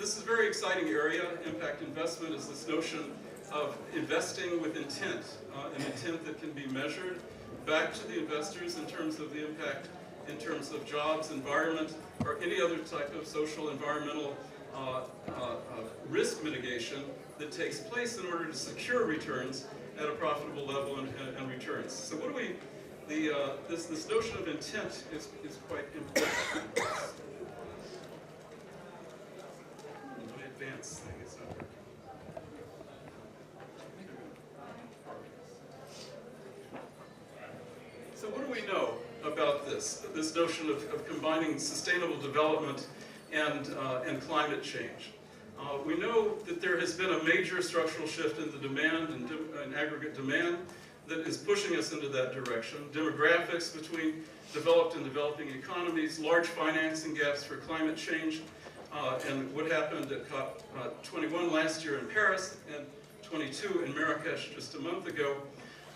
this is a very exciting area. Impact investment is this notion of investing with intent, an intent that can be measured back to the investors in terms of the impact, in terms of jobs, environment, or any other type of social, environmental risk mitigation that takes place in order to secure returns at a profitable level and returns. So what do we, this notion of intent is quite important. My advanced thing is not working. So what do we know about this notion of combining sustainable development and climate change? We know that there has been a major structural shift in the demand and aggregate demand that is pushing us into that direction. Demographics between developed and developing economies, large financing gaps for climate change, and what happened at COP21 last year in Paris and 22 in Marrakesh just a month ago,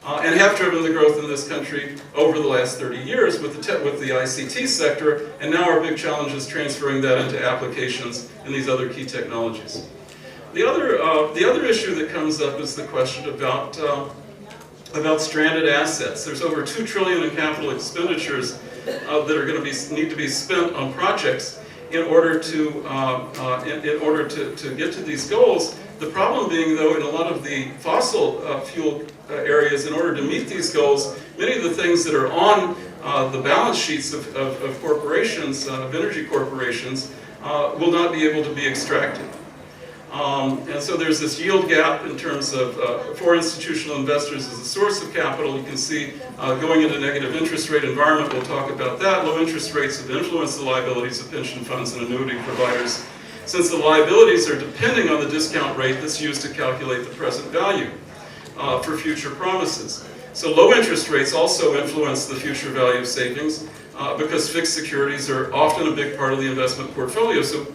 and have driven the growth in this country over the last 30 years with the ICT sector, and now our big challenge is transferring that into applications in these other key technologies. The other issue that comes up is the question about stranded assets. There's over $2 trillion in capital expenditures that are going to need to be spent on projects in order to get to these goals. The problem being, though, in a lot of the fossil fuel areas, in order to meet these goals, many of the things that are on the balance sheets of corporations, of energy corporations, will not be able to be extracted. And so there's this yield gap in terms of, for institutional investors as a source of capital. You can see going into negative interest rate environment, we'll talk about that. Low interest rates have influenced the liabilities of pension funds and annuity providers, since the liabilities are depending on the discount rate that's used to calculate the present value for future promises. So low interest rates also influence the future value of savings because fixed securities are often a big part of the investment portfolio. So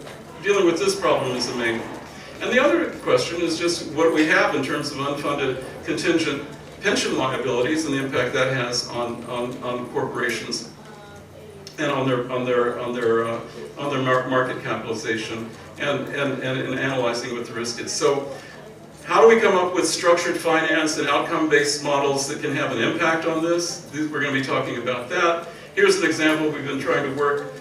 dealing with this problem is the main one. And the other question is just what we have in terms of unfunded contingent pension liabilities and the impact that has on corporations and on their market capitalization and in analyzing what the risk is. So how do we come up with structured finance and outcome-based models that can have an impact on this? We're going to be talking about that. Here's an example we've been trying to work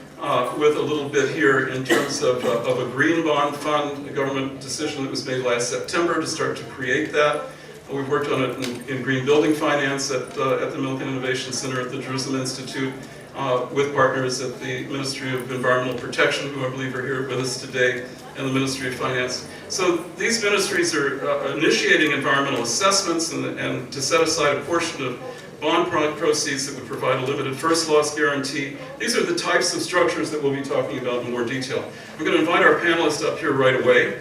with a little bit here in terms of a green bond fund, a government decision that was made last September to start to create that. We've worked on it in green building finance at the Milken Innovation Center at the Jerusalem Institute with partners at the Ministry of Environmental Protection, who I believe are here with us today, and the Ministry of Finance. So these ministries are initiating environmental assessments and to set aside a portion of bond proceeds that would provide a limited first loss guarantee. These are the types of structures that we'll be talking about in more detail. I'm going to invite our panelists up here right away.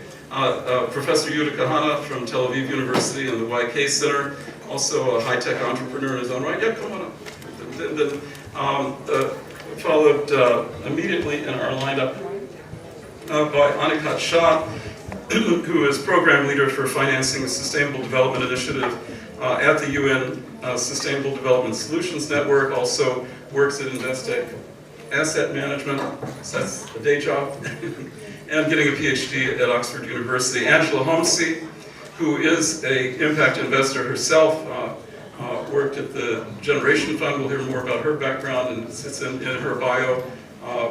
Professor Yehuda Kahana from Tel Aviv University and the YKC Center, also a high-tech entrepreneur in his own right. Yeah, come on up. Then followed immediately in our lineup by Anikat Shah, who is program leader for financing the Sustainable Development Initiative at the UN Sustainable Development Solutions Network, also works at Investec Asset Management, so that's a day job, and getting a PhD at Oxford University. Angela Homsey, who is an impact investor herself, worked at the Generation Fund. We'll hear more about her background, and it's in her bio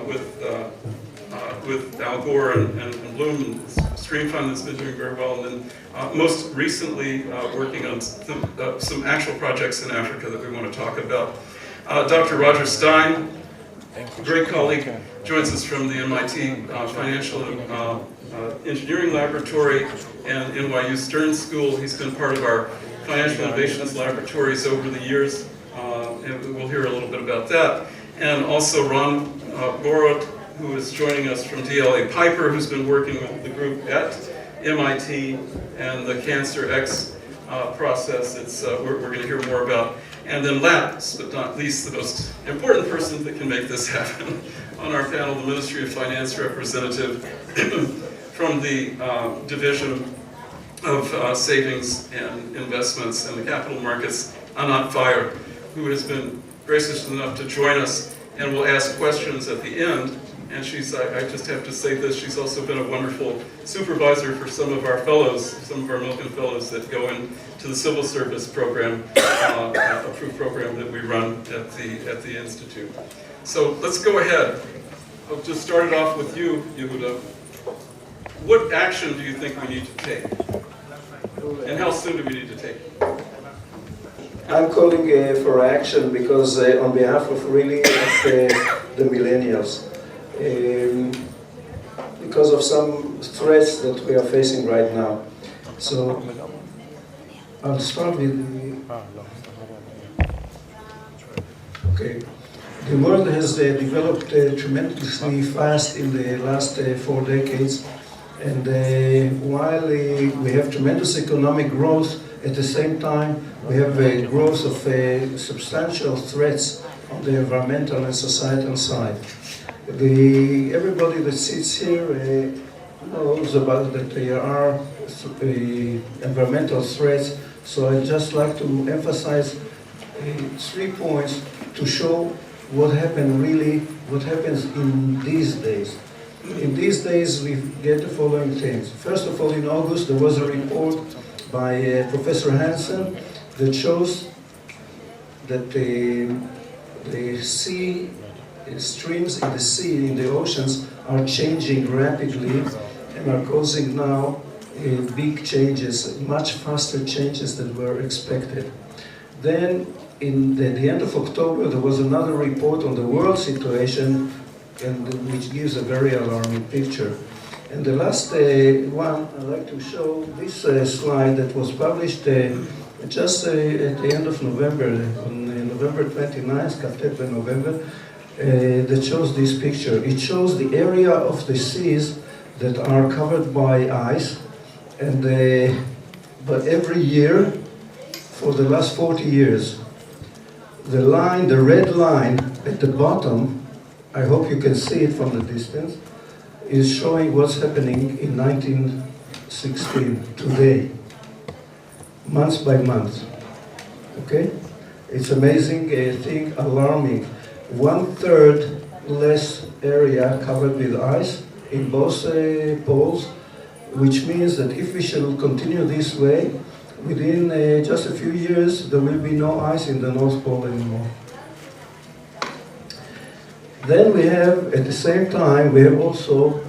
with Al Gore and Bloom, and Stream Fund that's been doing very well, and then most recently working on some actual projects in Africa that we want to talk about. Dr. Roger Stein, a great colleague, joins us from the MIT Financial Engineering Laboratory and NYU Stern School. He's been part of our financial innovations laboratories over the years, and we'll hear a little bit about that. And also Ron Borot, who is joining us from DLA Piper, who's been working with the group at MIT and the Cancer X process. We're going to hear more about. And then last but not least, the most important person that can make this happen on our panel, the Ministry of Finance representative from the Division of Savings and Investments and the Capital Markets, Anat Fire, who has been gracious enough to join us and will ask questions at the end And she's, I just have to say this, she's also been a wonderful supervisor for some of our fellows, some of our Milken fellows that go into the civil service program, approved program that we run at the Institute. So let's go ahead. I'll just start it off with you, Yehuda. What action do you think we need to take? And how soon do we need to take it? I'm calling for action because on behalf of really the millennials, because of some threats that we are facing right now. So I'll start with okay. The world has developed tremendously fast in the last 4 decades, and while we have tremendous economic growth, at the same time we have a growth of substantial threats on the environmental and societal side. Everybody that sits here knows about that there are environmental threats, so I'd just like to emphasize 3 points to show what happens in these days. In these days we get the following things. First of all, in August there was a report by Professor Hansen that shows that the sea streams in the sea, in the oceans, are changing rapidly and are causing now big changes, much faster changes than were expected. Then, in the end of October, there was another report on the world situation, which gives a very alarming picture. And the last one, I'd like to show this slide that was published just at the end of November, on November 29th, Kaftet November, that shows this picture. It shows the area of the seas that are covered by ice, and but every year for the last 40 years. The line, the red line at the bottom, I hope you can see it from the distance, is showing what's happening in 1916, today, month by month. Okay? It's amazing thing, alarming. 1/3 less area covered with ice in both poles, which means that if we shall continue this way, within just a few years there will be no ice in the North Pole anymore. Then we have, at the same time, we have also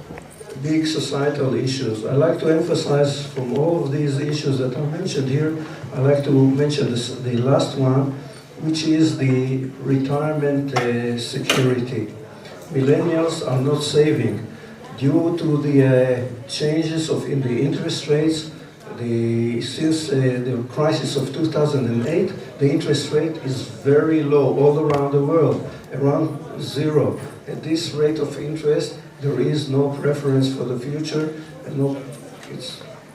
big societal issues. I like to emphasize from all of these issues that are mentioned here, I like to mention the last one, which is the retirement security. Millennials are not saving. Due to the changes in the interest rates, since the crisis of 2008, the interest rate is very low all around the world, around 0. At this rate of interest, there is no preference for the future, and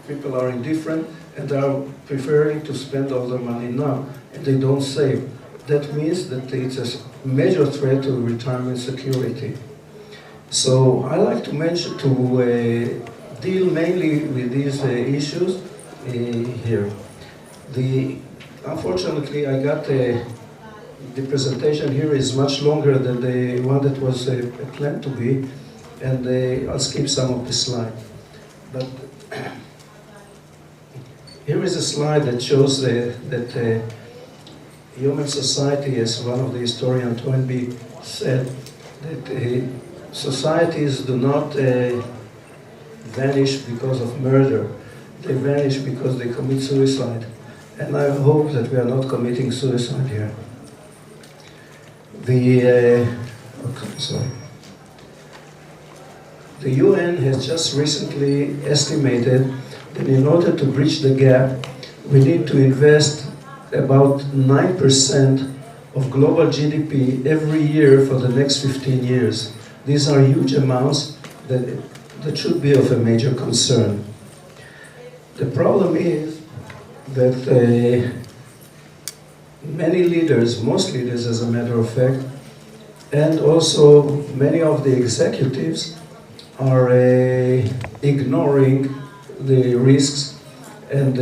people are indifferent, and they are preferring to spend all their money now, and they don't save. That means that it's a major threat to retirement security. So I like to mention, deal mainly with these issues here. Unfortunately, I got the presentation here is much longer than the one that was planned to be, and I'll skip some of the slides. But here is a slide that shows that human society, as one of the historians, Toynbee, said, that societies do not vanish because of murder. They vanish because they commit suicide. And I hope that we are not committing suicide here. The UN has just recently estimated that in order to bridge the gap, we need to invest about 9% of global GDP every year for the next 15 years. These are huge amounts that should be of a major concern. The problem is that many leaders, most leaders as a matter of fact, and also many of the executives are ignoring the risks and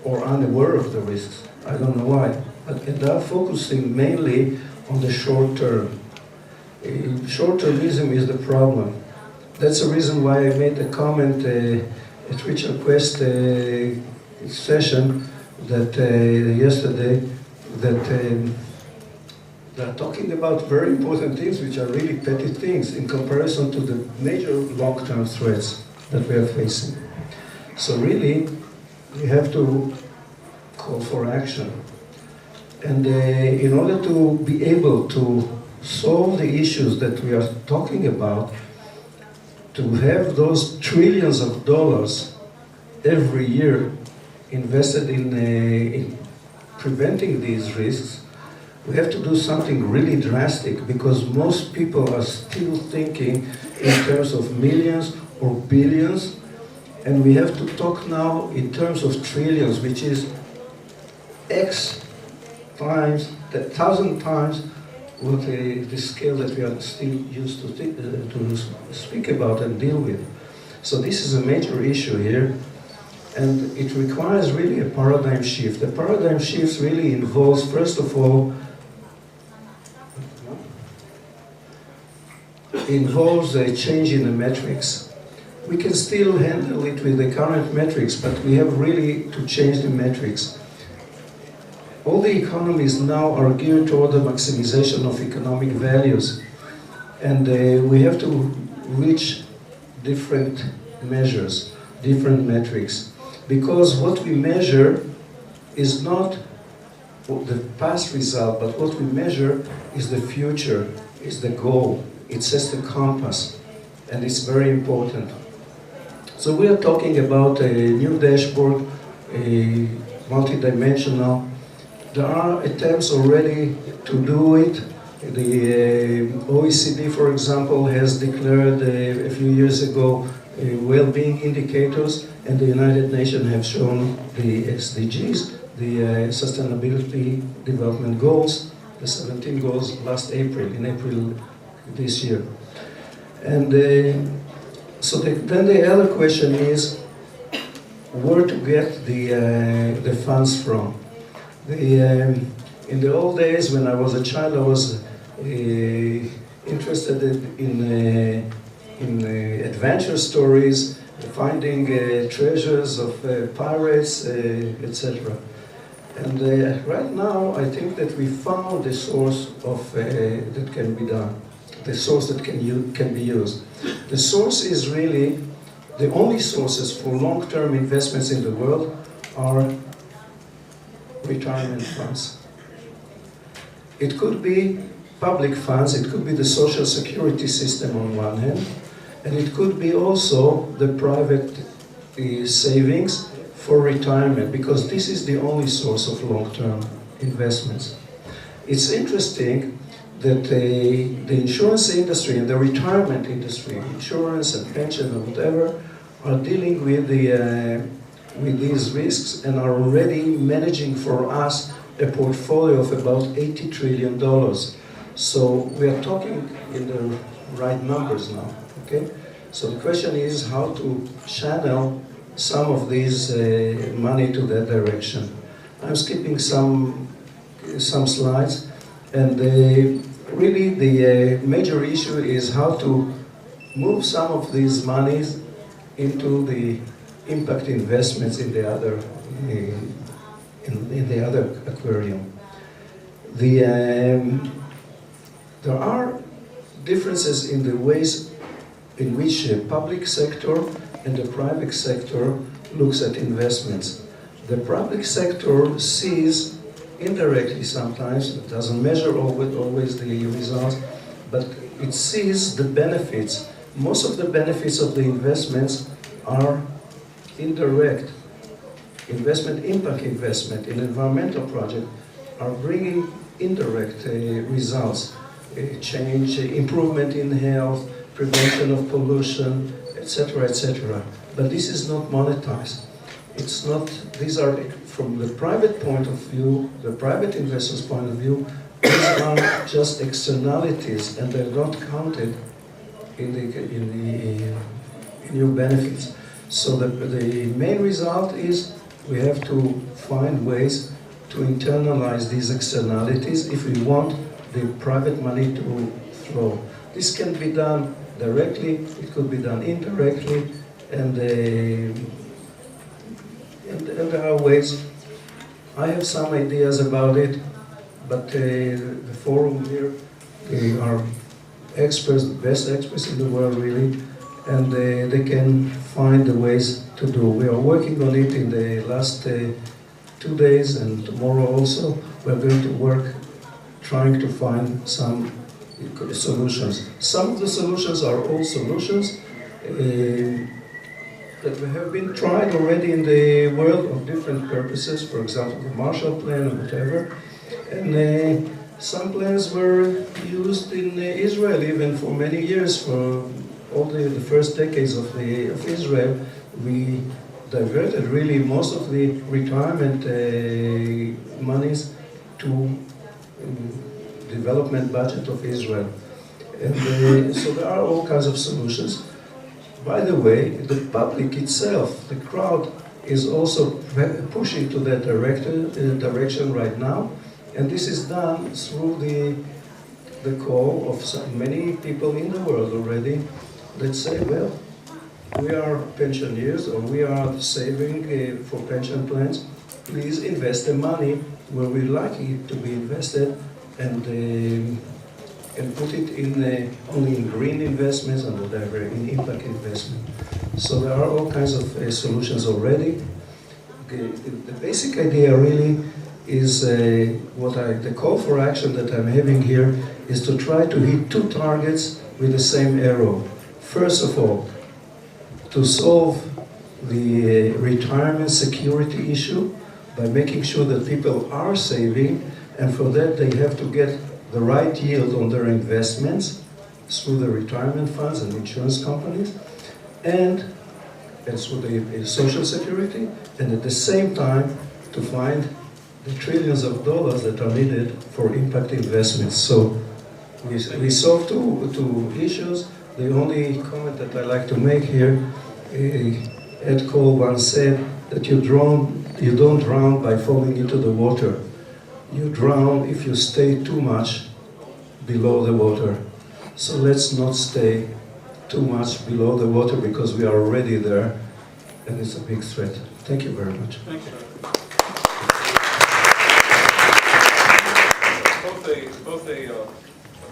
or unaware of the risks. I don't know why, but they are focusing mainly on the short term. Short-termism is the problem. That's the reason why I made a comment at Richard Quest session that yesterday that they're talking about very important things which are really petty things in comparison to the major long-term threats that we are facing. So really, we have to call for action. And in order to be able to solve the issues that we are talking about, to have those trillions of dollars every year invested in preventing these risks, we have to do something really drastic, because most people are still thinking in terms of millions or billions, and we have to talk now in terms of trillions, which is X times, 1,000 times what the scale that we are still used to speak about and deal with. So this is a major issue here, and it requires really a paradigm shift. The paradigm shift really involves, first of all, involves a change in the metrics. We can still handle it with the current metrics, but we have really to change the metrics. All the economies now are geared toward the maximization of economic values, and we have to reach different measures, different metrics, because what we measure is not the past result, but what we measure is the future, is the goal. It sets the compass, and it's very important. So we are talking about a new dashboard, a multidimensional. There are attempts already to do it. The OECD, for example, has declared a few years ago well-being indicators, and the United Nations have shown the SDGs, the Sustainability Development Goals, the 17 goals last April, in April this year. And then the other question is where to get the funds from. In the old days, when I was a child, I was interested in adventure stories, finding treasures of pirates, etc. And right now, I think that we found the source of that can be done, the source that can be used. The source is really, the only sources for long-term investments in the world are retirement funds. It could be public funds, it could be the social security system on one hand, and it could be also the private savings for retirement, because this is the only source of long-term investments. It's interesting that the insurance industry and the retirement industry, insurance and pension and whatever, are dealing with these risks and are already managing for us a portfolio of about $80 trillion. So we are talking in the right numbers now, okay? So the question is how to channel some of these money to that direction. I'm skipping some slides, and really the major issue is how to move some of these monies into the impact investments in the other in the other aquarium. There are differences in the ways in which the public sector and the private sector looks at investments. The public sector sees indirectly sometimes, it doesn't measure always the results, but it sees the benefits. Most of the benefits of the investments are indirect. Investment, impact investment in environmental projects are bringing indirect results. Change, improvement in health, prevention of pollution, etc., etc. But this is not monetized. It's not, these are, from the private point of view, the private investor's point of view, these are just externalities, and they're not counted in your benefits. So the main result is we have to find ways to internalize these externalities if we want the private money to flow. This can be done directly, it could be done indirectly, and there are ways. I have some ideas about it, but the forum here, they are experts, the best experts in the world really, and they can find the ways to do. We are working on it in the last 2 days, and tomorrow also we're going to work trying to find some solutions. Some of the solutions are old solutions that have been tried already in the world of different purposes, for example, the Marshall Plan or whatever. And some plans were used in Israel even for many years. For all the first decades of Israel, we diverted really most of the retirement monies to development budget of Israel. And so there are all kinds of solutions. By the way, the public itself, the crowd, is also pushing to that direction right now. And this is done through the call of many people in the world already that say, well, we are pensioners or we are saving for pension plans. Please invest the money where we like it to be invested and put it in only in green investments and whatever, in impact investment. So there are all kinds of solutions already. The basic idea really is the call for action that I'm having here is to try to hit 2 targets with the same arrow. First of all, to solve the retirement security issue by making sure that people are saving, and for that they have to get the right yield on their investments through the retirement funds and insurance companies, and through the social security, and at the same time to find the trillions of dollars that are needed for impact investments. So we solved 2 issues. The only comment that I like to make here, Ed Cole once said that you don't drown by falling into the water. You drown if you stay too much below the water. So let's not stay too much below the water because we are already there and it's a big threat. Thank you very much. Thank you. Both a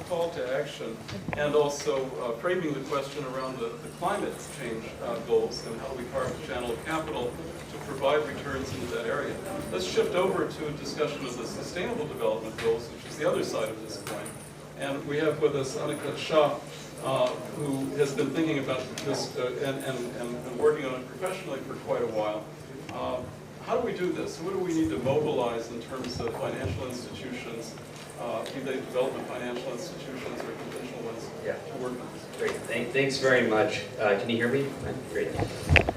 call to action and also framing the question around the climate change goals and how we carve a channel of capital to provide returns into that area. Let's shift over to a discussion of the sustainable development goals, which is the other side of this coin. And we have with us Anika Shah, who has been thinking about this and working on it professionally for quite a while. How do we do this? What do we need to mobilize in terms of financial institutions, be they development financial institutions or conventional ones, to work on this? Great, thanks very much. Can you hear me? Great.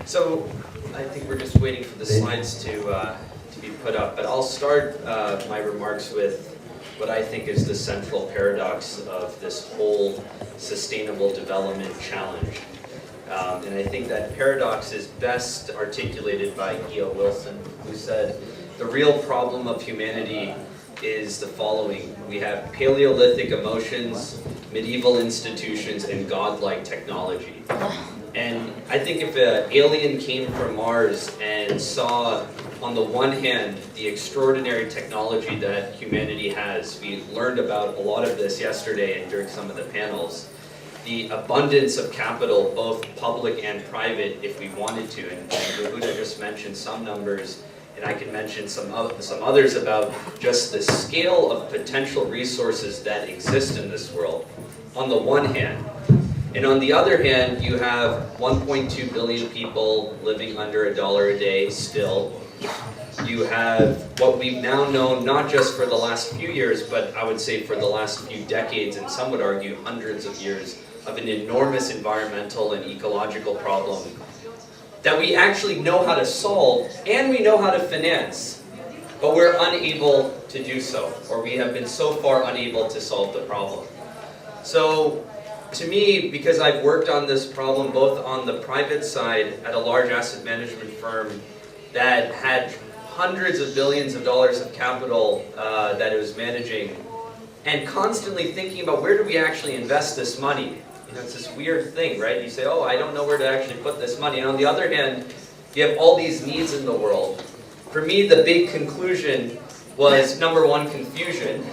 So I think we're just waiting for the slides to be put up, but I'll start my remarks with what I think is the central paradox of this whole sustainable development challenge. And I think that paradox is best articulated by E.O. Wilson, who said, the real problem of humanity is the following. We have Paleolithic emotions, medieval institutions, and godlike technology. And I think if an alien came from Mars and saw, on the one hand, the extraordinary technology that humanity has, we learned about a lot of this yesterday and during some of the panels, the abundance of capital, both public and private, if we wanted to, and Yehuda just mentioned some numbers, and I can mention some others about just the scale of potential resources that exist in this world, on the one hand. And on the other hand, you have 1.2 billion people living under $1 a day still. You have what we've now known, not just for the last few years, but I would say for the last few decades, and some would argue hundreds of years, of an enormous environmental and ecological problem that we actually know how to solve and we know how to finance, but we're unable to do so, or we have been so far unable to solve the problem. So to me, because I've worked on this problem both on the private side at a large asset management firm that had hundreds of billions of dollars of capital that it was managing, and constantly thinking about where do we actually invest this money. You know, it's this weird thing, right? You say, oh, I don't know where to actually put this money. And on the other hand, you have all these needs in the world. For me, the big conclusion was, number one, confusion,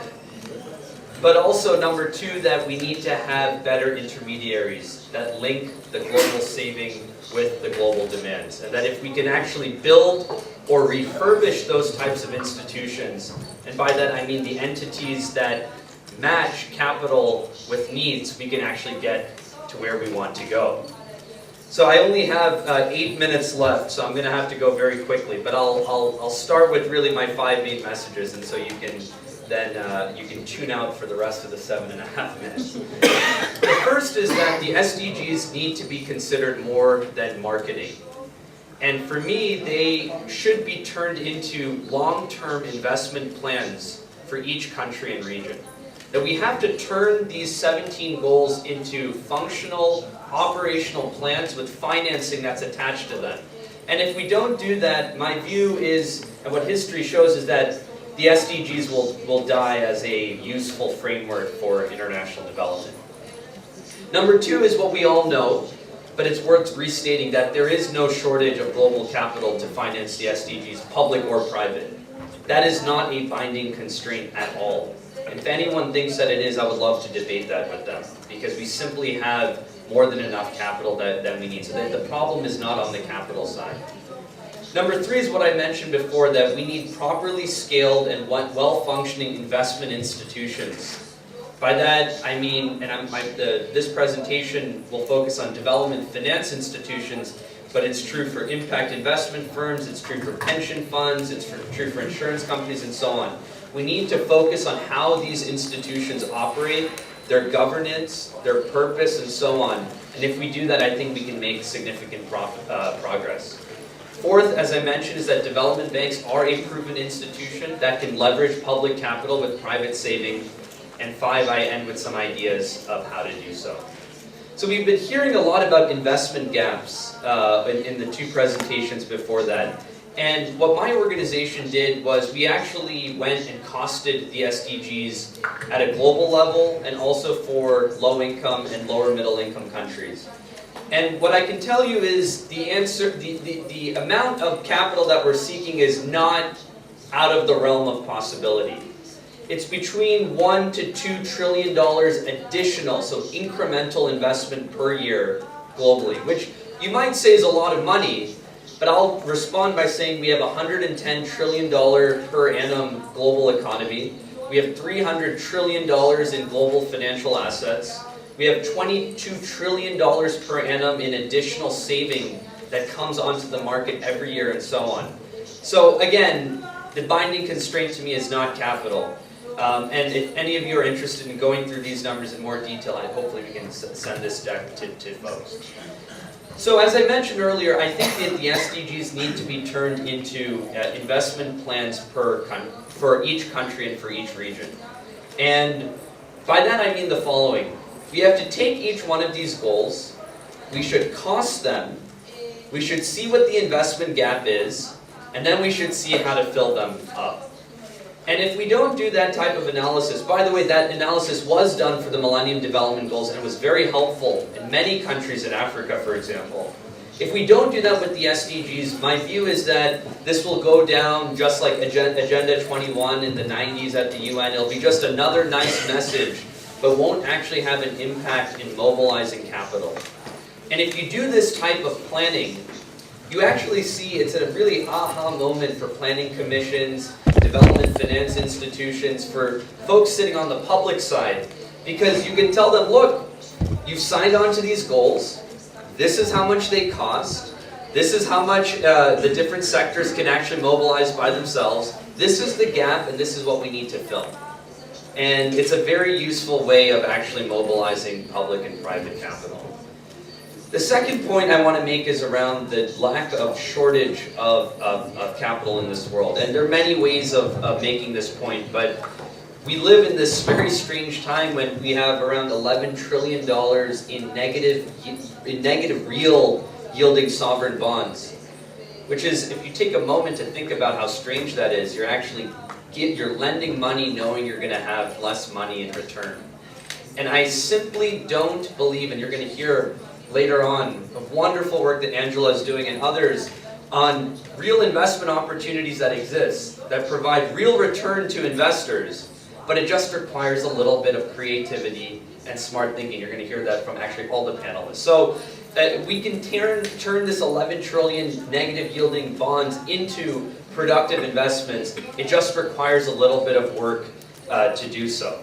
but also number two, that we need to have better intermediaries that link the global saving with the global demands. And that if we can actually build or refurbish those types of institutions, and by that I mean the entities that match capital with needs, we can actually get to where we want to go. So I only have 8 minutes left, so I'm going to have to go very quickly. But I'll start with really my 5 main messages, and so you can then you can tune out for the rest of the 7.5 minutes. The first is that the SDGs need to be considered more than marketing. And for me, they should be turned into long-term investment plans for each country and region. That we have to turn these 17 goals into functional, operational plans with financing that's attached to them. And if we don't do that, my view is, and what history shows, is that the SDGs will die as a useful framework for international development. Number two is what we all know, but it's worth restating, that there is no shortage of global capital to finance the SDGs, public or private. That is not a binding constraint at all. If anyone thinks that it is, I would love to debate that with them, because we simply have more than enough capital that we need. So that the problem is not on the capital side. Number three is what I mentioned before, that we need properly scaled and well-functioning investment institutions. By that, I mean, and this presentation will focus on development finance institutions, but it's true for impact investment firms, it's true for pension funds, it's true for insurance companies, and so on. We need to focus on how these institutions operate, their governance, their purpose, and so on. And if we do that, I think we can make significant progress. Fourth, as I mentioned, is that development banks are a proven institution that can leverage public capital with private saving. And five, I end with some ideas of how to do so. So we've been hearing a lot about investment gaps in the two presentations before that. And what my organization did was we actually went and costed the SDGs at a global level and also for low-income and lower-middle-income countries. And what I can tell you is the answer, the amount of capital that we're seeking is not out of the realm of possibility. It's between $1 to $2 trillion additional, so incremental investment per year globally, which you might say is a lot of money, but I'll respond by saying we have $110 trillion per annum global economy. We have $300 trillion in global financial assets. We have $22 trillion per annum in additional saving that comes onto the market every year, and so on. So again, the binding constraint to me is not capital. And if any of you are interested in going through these numbers in more detail, hopefully we can send this deck to folks. So as I mentioned earlier, I think that the SDGs need to be turned into investment plans for each country and for each region. And by that I mean the following. We have to take each one of these goals, we should cost them, we should see what the investment gap is, and then we should see how to fill them up. And if we don't do that type of analysis, by the way, that analysis was done for the Millennium Development Goals and was very helpful in many countries in Africa, for example. If we don't do that with the SDGs, my view is that this will go down just like Agenda 21 in the 90s at the UN. It'll be just another nice message, but won't actually have an impact in mobilizing capital. And if you do this type of planning, you actually see it's a really aha moment for planning commissions, development finance institutions, for folks sitting on the public side. Because you can tell them, look, you've signed on to these goals, this is how much they cost, this is how much the different sectors can actually mobilize by themselves, this is the gap, and this is what we need to fill. And it's a very useful way of actually mobilizing public and private capital. The second point I want to make is around the lack of shortage of capital in this world. And there are many ways of making this point, but we live in this very strange time when we have around $11 trillion in negative real yielding sovereign bonds. Which is, if you take a moment to think about how strange that is, you're actually you're lending money knowing you're going to have less money in return. And I simply don't believe, and you're going to hear later on, of wonderful work that Angela is doing and others on real investment opportunities that exist, that provide real return to investors, but it just requires a little bit of creativity and smart thinking. You're going to hear that from actually all the panelists. So we can turn this 11 trillion negative yielding bonds into productive investments. It just requires a little bit of work to do so.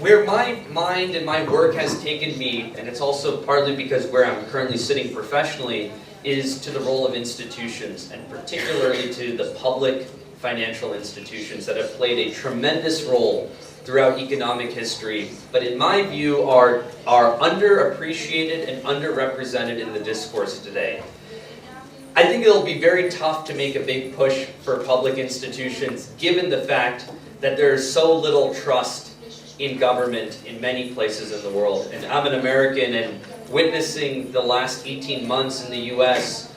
Where my mind and my work has taken me, and it's also partly because where I'm currently sitting professionally, is to the role of institutions, and particularly to the public financial institutions that have played a tremendous role throughout economic history, but in my view are underappreciated and underrepresented in the discourse today. I think it'll be very tough to make a big push for public institutions given the fact that there's so little trust in government in many places in the world. And I'm an American, and witnessing the last 18 months in the US,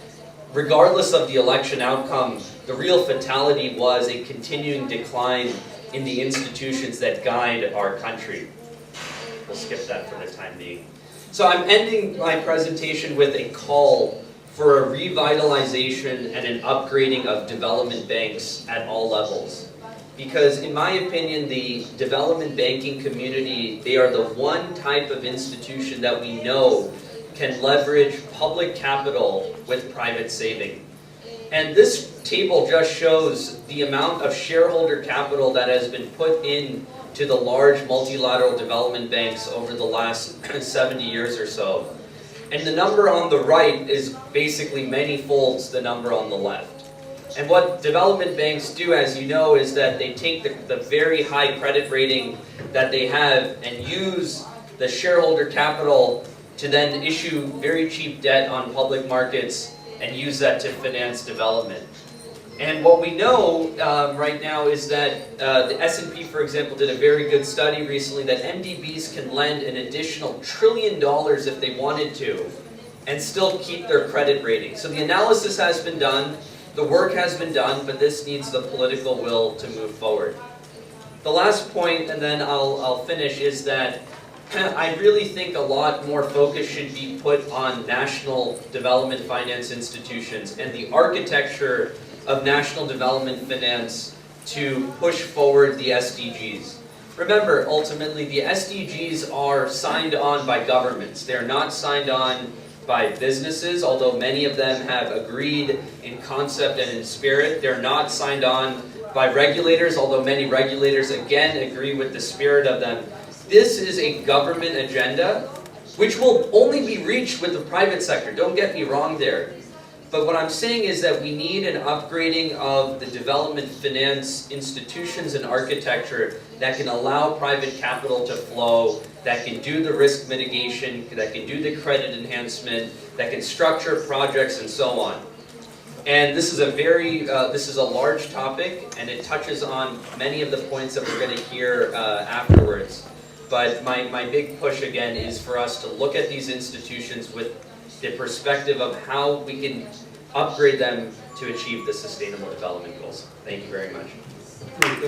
regardless of the election outcome, the real fatality was a continuing decline in the institutions that guide our country. We'll skip that for the time being. So I'm ending my presentation with a call for a revitalization and an upgrading of development banks at all levels. Because in my opinion, the development banking community, they are the one type of institution that we know can leverage public capital with private saving. And this table just shows the amount of shareholder capital that has been put into the large multilateral development banks over the last 70 years or so. And the number on the right is basically many folds the number on the left. And what development banks do, as you know, is that they take the very high credit rating that they have and use the shareholder capital to then issue very cheap debt on public markets and use that to finance development. And what we know right now is that the S&P, for example, did a very good study recently that MDBs can lend an additional $1 trillion if they wanted to and still keep their credit rating. So the analysis has been done, the work has been done, but this needs the political will to move forward. The last point, and then I'll finish, is that I really think a lot more focus should be put on national development finance institutions and the architecture of national development finance to push forward the SDGs. Remember, ultimately, the SDGs are signed on by governments. They're not signed on by businesses, although many of them have agreed in concept and in spirit. They're not signed on by regulators, although many regulators, again, agree with the spirit of them. This is a government agenda, which will only be reached with the private sector. Don't get me wrong there. But what I'm saying is that we need an upgrading of the development finance institutions and architecture that can allow private capital to flow, that can do the risk mitigation, that can do the credit enhancement, that can structure projects and so on. And this is a large topic, and it touches on many of the points that we're going to hear afterwards. But my big push again is for us to look at these institutions with the perspective of how we can upgrade them to achieve the Sustainable Development Goals. Thank you very much. Great.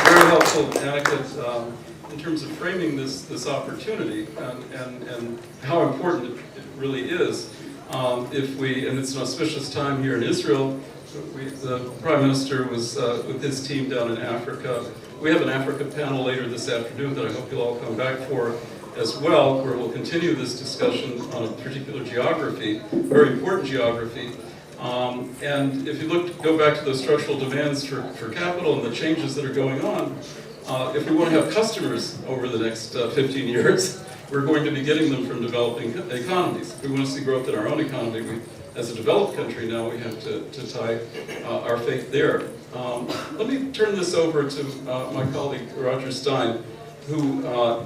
Very helpful anecdote in terms of framing this opportunity and how important it really is. And it's an auspicious time here in Israel. The Prime Minister was with his team down in Africa. We have an Africa panel later this afternoon that I hope you'll all come back for as well, where we'll continue this discussion on a particular geography, very important geography. And if you go back to those structural demands for capital and the changes that are going on, if we want to have customers over the next 15 years, we're going to be getting them from developing economies. If we want to see growth in our own economy, as a developed country now, we have to tie our fate there. Let me turn this over to my colleague, Roger Stein, who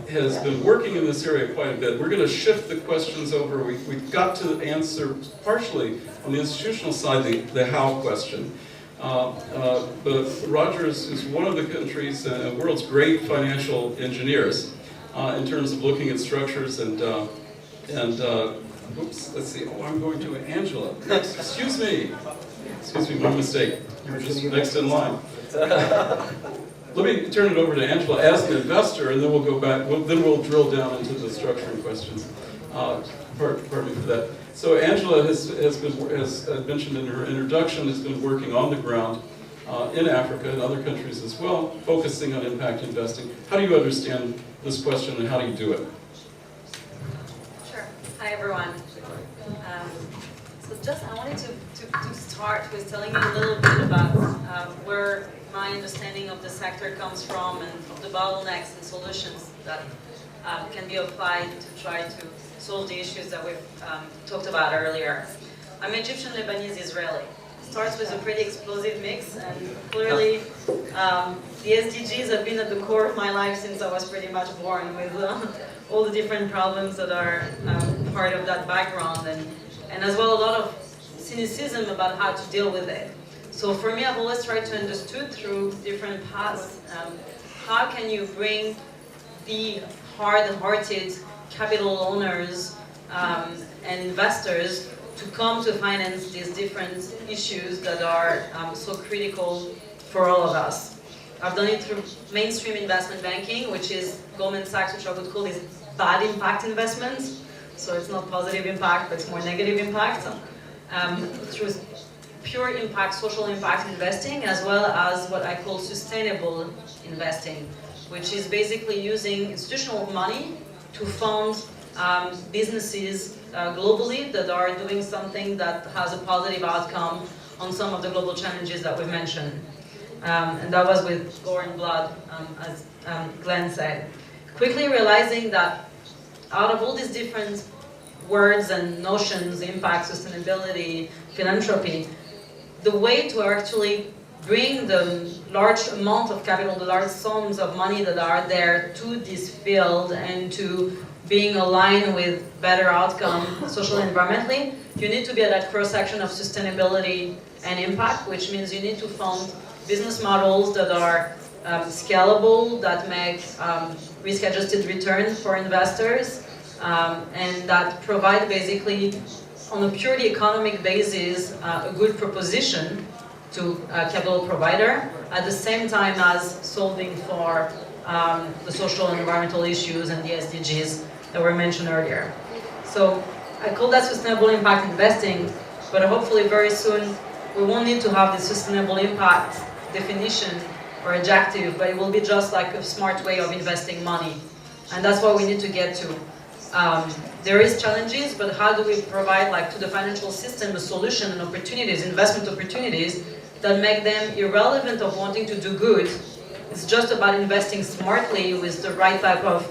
has been working in this area quite a bit. We're going to shift the questions over. We've got to answer partially on the institutional side the how question. But Roger is one of the country's world's great financial engineers in terms of looking at structures and And, oops, let's see, oh, I'm going to Angela. Excuse me, my mistake. You were just next in line. Let me turn it over to Angela as an investor, and then we'll go back, then we'll drill down into the structuring questions. Pardon me for that. So Angela has mentioned in her introduction, has been working on the ground in Africa and other countries as well, focusing on impact investing. How do you understand this question, and how do you do it? Sure. Hi, everyone. So just I wanted to start with telling you a little bit about where my understanding of the sector comes from and of the bottlenecks and solutions that can be applied to try to solve the issues that we've talked about earlier. I'm Egyptian, Lebanese, Israeli. It starts with a pretty explosive mix, and clearly the SDGs have been at the core of my life since I was pretty much born, with all the different problems that are part of that background, and as well a lot of cynicism about how to deal with it. So for me, I've always tried to understand through different paths, how can you bring the hard-hearted capital owners and investors to come to finance these different issues that are so critical for all of us. I've done it through mainstream investment banking, which is Goldman Sachs, which I would call these bad impact investments. So it's not positive impact, but it's more negative impact. Through pure impact, social impact investing, as well as what I call sustainable investing, which is basically using institutional money to fund businesses globally that are doing something that has a positive outcome on some of the global challenges that we've mentioned. And that was with gore and blood, as Glenn said. Quickly realizing that out of all these different words and notions, impact, sustainability, philanthropy, the way to actually bring the large amount of capital, the large sums of money that are there to this field and to being aligned with better outcome, social and environmentally, you need to be at that cross-section of sustainability and impact, which means you need to fund business models that are scalable, that make risk-adjusted returns for investors, and that provide basically, on a purely economic basis, a good proposition to a capital provider, at the same time as solving for the social and environmental issues and the SDGs that were mentioned earlier. So I call that sustainable impact investing, but hopefully very soon we won't need to have the sustainable impact definition or adjective, but it will be just like a smart way of investing money. And that's what we need to get to. There is challenges, but how do we provide, like, to the financial system a solution and opportunities, investment opportunities that make them irrelevant of wanting to do good. It's just about investing smartly with the right type of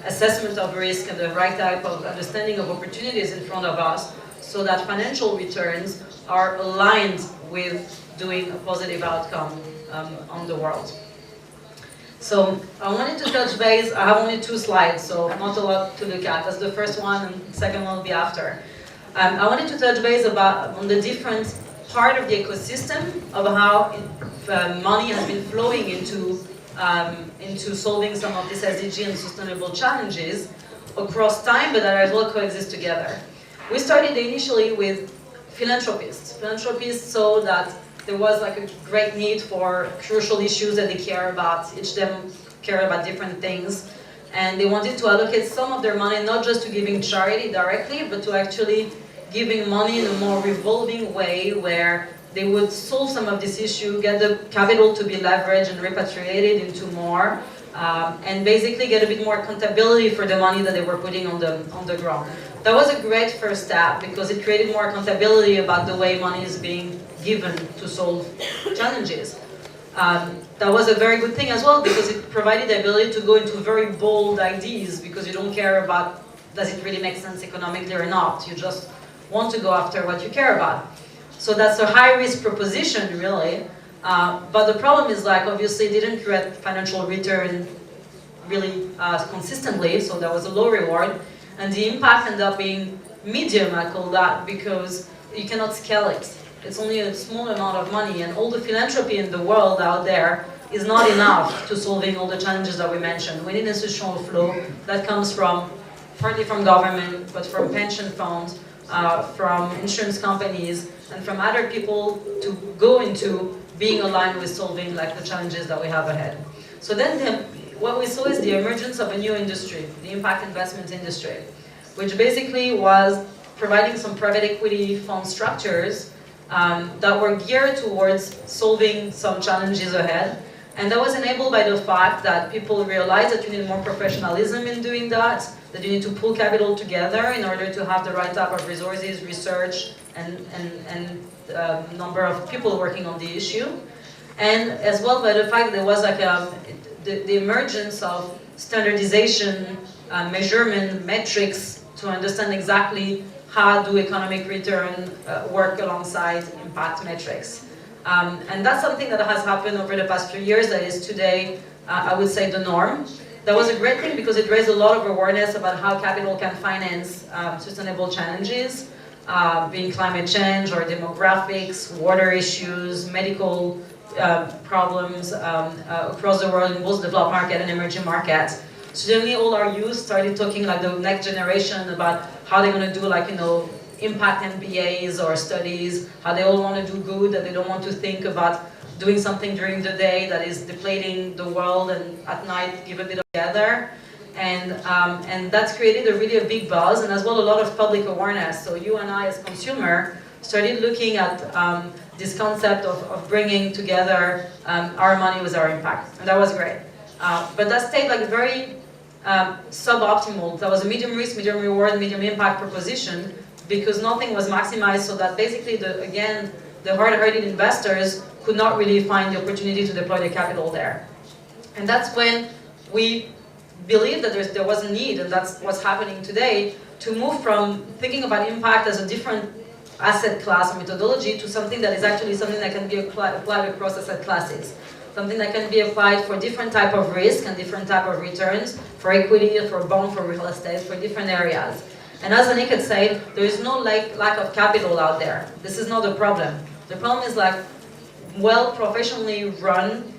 assessment of risk and the right type of understanding of opportunities in front of us, so that financial returns are aligned with doing a positive outcome on the world. So I wanted to touch base. I have only 2 slides, so not a lot to look at. That's the first one, and the second one will be after. I wanted to touch base on the different part of the ecosystem of how money has been flowing into solving some of these SDG and sustainable challenges across time, but that as well coexist together. We started initially with philanthropists. Philanthropists saw that there was like a great need for crucial issues that they care about. Each of them care about different things. And they wanted to allocate some of their money not just to giving charity directly, but to actually giving money in a more revolving way where they would solve some of this issue, get the capital to be leveraged and repatriated into more, and basically get a bit more accountability for the money that they were putting on the ground. That was a great first step because it created more accountability about the way money is being given to solve challenges. That was a very good thing as well because it provided the ability to go into very bold ideas because you don't care about does it really make sense economically or not. You just want to go after what you care about. So that's a high-risk proposition, really. But the problem is, like, obviously, it didn't create financial return really consistently, so that was a low reward. And the impact ended up being medium, I call that, because you cannot scale it. It's only a small amount of money, and all the philanthropy in the world out there is not enough to solving all the challenges that we mentioned. We need institutional flow that comes from partly from government, but from pension funds, from insurance companies, and from other people to go into being aligned with solving like the challenges that we have ahead. So then what we saw is the emergence of a new industry, the impact investment industry, which basically was providing some private equity fund structures that were geared towards solving some challenges ahead. And that was enabled by the fact that people realized that you need more professionalism in doing that you need to pull capital together in order to have the right type of resources, research, and number of people working on the issue. And as well by the fact that there was like the emergence of standardization, measurement, metrics to understand exactly how do economic return work alongside impact metrics. And that's something that has happened over the past few years that is today, I would say, the norm. That was a great thing because it raised a lot of awareness about how capital can finance sustainable challenges, being climate change or demographics, water issues, medical problems across the world in both developed market and emerging markets. Suddenly all our youth started talking like the next generation about how they're going to do like, you know, impact MBAs or studies, how they all want to do good, that they don't want to think about doing something during the day that is depleting the world and at night give a bit of together. And that's created a big buzz and as well a lot of public awareness. So you and I as consumer started looking at this concept of bringing together our money with our impact, and that was great. But that stayed like very suboptimal. That was a medium risk, medium reward, medium impact proposition because nothing was maximized so that basically, the hard-hearted investors could not really find the opportunity to deploy their capital there. And that's when we believed that there was a need, and that's what's happening today, to move from thinking about impact as a different asset class or methodology to something that is actually something that can be applied across asset classes. Something that can be applied for different type of risk and different type of returns, for equity, for bond, for real estate, for different areas. And as Anik had said, there is no lack of capital out there. This is not the problem. The problem is like well professionally run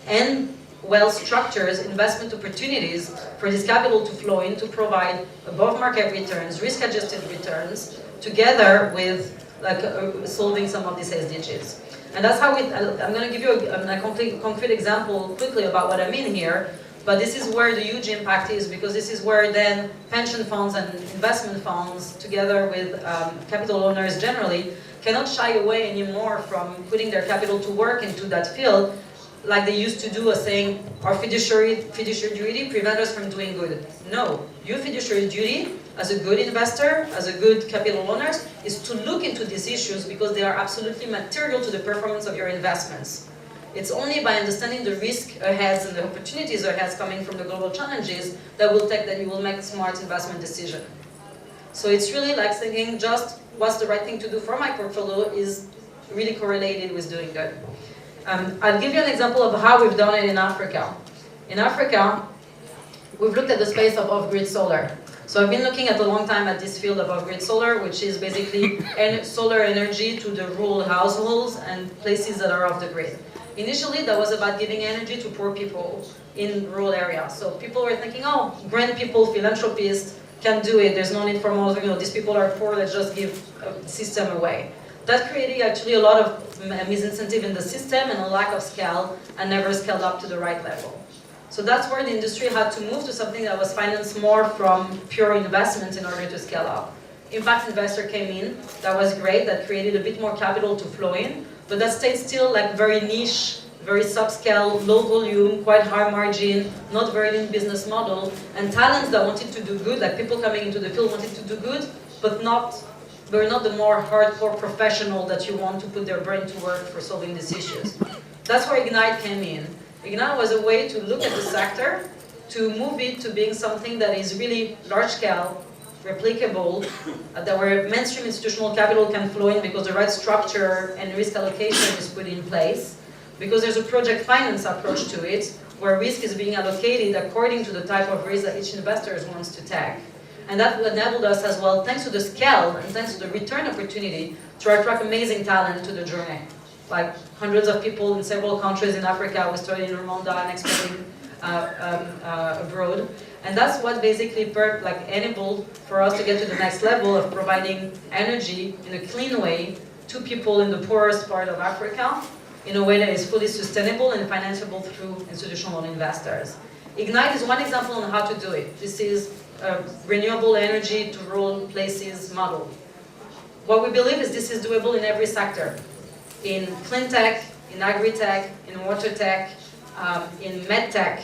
and well-structured investment opportunities for this capital to flow in to provide above-market returns, risk-adjusted returns, together with like solving some of these SDGs. And that's how I'm going to give you a concrete example quickly about what I mean here. But this is where the huge impact is, because this is where then pension funds and investment funds, together with capital owners generally, cannot shy away anymore from putting their capital to work into that field, like they used to do, saying, our fiduciary duty prevents us from doing good. No, your fiduciary duty, as a good investor, as a good capital owner, is to look into these issues because they are absolutely material to the performance of your investments. It's only by understanding the risk ahead and the opportunities ahead coming from the global challenges that you will make a smart investment decision. So it's really like thinking just what's the right thing to do for my portfolio is really correlated with doing good. I'll give you an example of how we've done it in Africa. In Africa, we've looked at the space of off-grid solar. So I've been looking at a long time at this field of off-grid solar, which is basically solar energy to the rural households and places that are off the grid. Initially, that was about giving energy to poor people in rural areas. So people were thinking, oh, grand people, philanthropists can do it. There's no need for more, these people are poor, let's just give a system away. That created actually a lot of misincentive in the system and a lack of scale and never scaled up to the right level. So that's where the industry had to move to something that was financed more from pure investment in order to scale up. Impact investor came in, that was great, that created a bit more capital to flow in, but that stayed still like very niche, very subscale, low volume, quite high margin, not very lean business model, and talents that wanted to do good, like people coming into the field wanted to do good, but were not the more hardcore professional that you want to put their brain to work for solving these issues. That's where Ignite came in. Ignite was a way to look at the sector, to move it to being something that is really large-scale, replicable, that where mainstream institutional capital can flow in because the right structure and risk allocation is put in place, because there's a project finance approach to it, where risk is being allocated according to the type of risk that each investor wants to take. And that enabled us as well, thanks to the scale and thanks to the return opportunity, to attract amazing talent to the journey. Like hundreds of people in several countries in Africa. We started in Rwanda and expanding abroad. And that's what basically enabled for us to get to the next level of providing energy in a clean way to people in the poorest part of Africa in a way that is fully sustainable and financeable through institutional investors. Ignite is one example on how to do it. This is a renewable energy to rural places model. What we believe is this is doable in every sector. In clean tech, in agri-tech, in water tech, in med tech,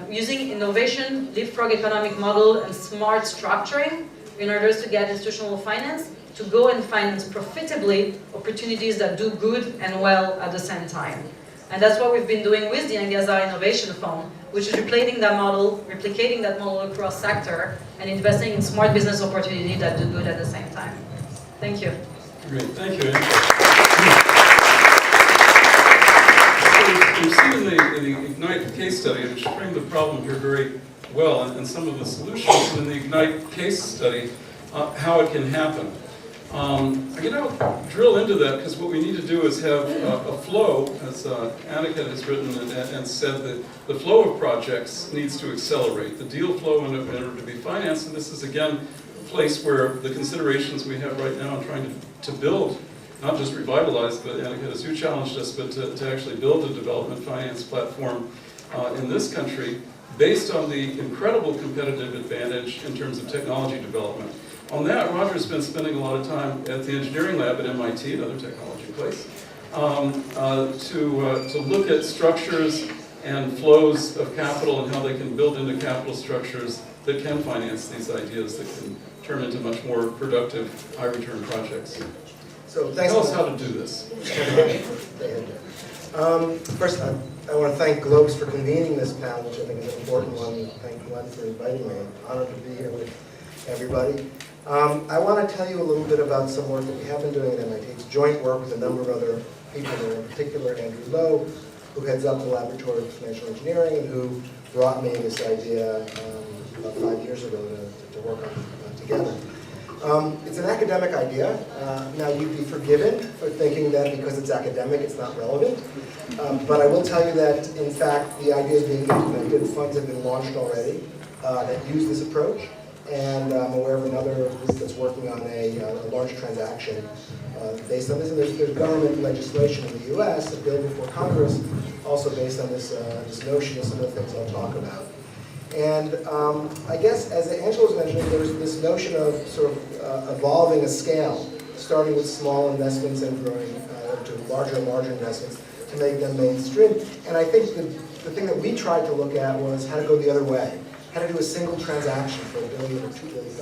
using innovation, leapfrog economic model, and smart structuring in order to get institutional finance to go and finance profitably opportunities that do good and well at the same time. And that's what we've been doing with the Angaza Innovation Fund, which is replicating that model across sector, and investing in smart business opportunities that do good at the same time. Thank you. Great, thank you. We've seen in the Ignite case study, which framed the problem here very well, and some of the solutions in the Ignite case study, how it can happen. I'm going to drill into that because what we need to do is have a flow, as Annika has written and said, that the flow of projects needs to accelerate. The deal flow in order to be financed, and this is again a place where the considerations we have right now in trying to build, not just revitalize, but Annika, as you challenged us, but to actually build a development finance platform in this country based on the incredible competitive advantage in terms of technology development. On that, Roger's been spending a lot of time at the engineering lab at MIT, another technology place, to look at structures and flows of capital and how they can build into capital structures that can finance these ideas that can turn into much more productive, high-return projects. So thanks. Tell us how to do this. First, I want to thank Globes for convening this panel, which I think is an important one. Thank Glenn for inviting me. I'm honored to be here with everybody. I want to tell you a little bit about some work that we have been doing at MIT. It's joint work with a number of other people, in particular Andrew Lowe, who heads up the Laboratory of Financial Engineering and who brought me this idea about 5 years ago to work on together. It's an academic idea. Now, you'd be forgiven for thinking that because it's academic, it's not relevant. But I will tell you that, in fact, the idea is being implemented. Funds have been launched already that use this approach. And I'm aware of another group that's working on a large transaction based on this. And there's government legislation in the U.S., a bill before Congress, also based on this notion of some of the things I'll talk about. And I guess, as Angela was mentioning, there's this notion of sort of evolving a scale, starting with small investments and growing to larger and larger investments to make them mainstream. And I think the thing that we tried to look at was how to go the other way, how to do a single transaction for $1 billion or $2 billion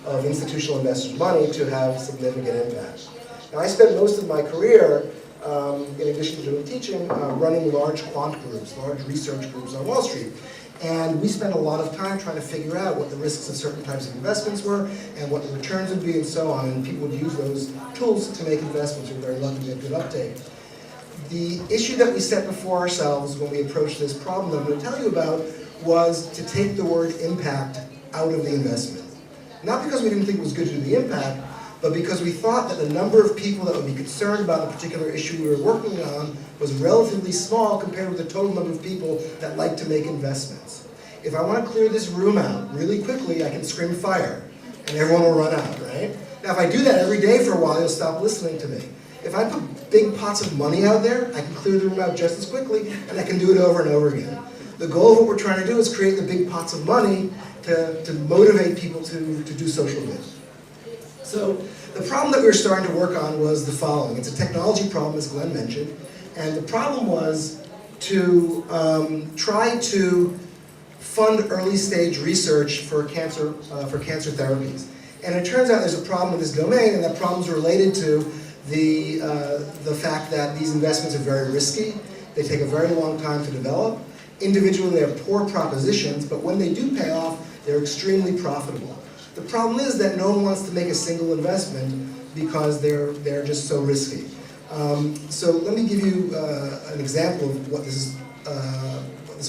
of institutional investors' money to have significant impact. Now, I spent most of my career, in addition to doing teaching, running large quant groups, large research groups on Wall Street. And we spent a lot of time trying to figure out what the risks of certain types of investments were and what the returns would be and so on. And people would use those tools to make investments. We were very lucky to get good uptake. The issue that we set before ourselves when we approached this problem that I'm going to tell you about was to take the word impact out of the investment. Not because we didn't think it was good to do the impact, but because we thought that the number of people that would be concerned about the particular issue we were working on was relatively small compared with the total number of people that like to make investments. If I want to clear this room out really quickly, I can scream fire, and everyone will run out, right? Now, if I do that every day for a while, you'll stop listening to me. If I put big pots of money out there, I can clear the room out just as quickly, and I can do it over and over again. The goal of what we're trying to do is create the big pots of money to motivate people to do social good. So the problem that we were starting to work on was the following. It's a technology problem, as Glenn mentioned, and the problem was to try to fund early stage research for cancer therapies. And it turns out there's a problem in this domain, and that problem is related to the fact that these investments are very risky. They take a very long time to develop. Individually, they're poor propositions, but when they do pay off, they're extremely profitable. The problem is that no one wants to make a single investment because they're just so risky. So let me give you an example of what this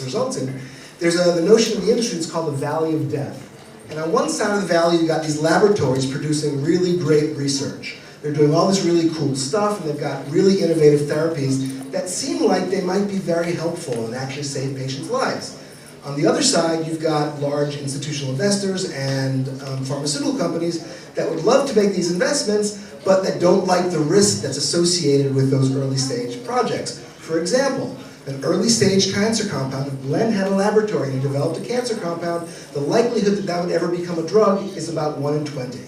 results in. There's the notion in the industry, it's called the valley of death. And on one side of the valley, you've got these laboratories producing really great research. They're doing all this really cool stuff, and they've got really innovative therapies that seem like they might be very helpful and actually save patients' lives. On the other side, you've got large institutional investors and pharmaceutical companies that would love to make these investments, but that don't like the risk that's associated with those early stage projects. For example, an early stage cancer compound, if Glenn had a laboratory and he developed a cancer compound, the likelihood that that would ever become a drug is about 1 in 20.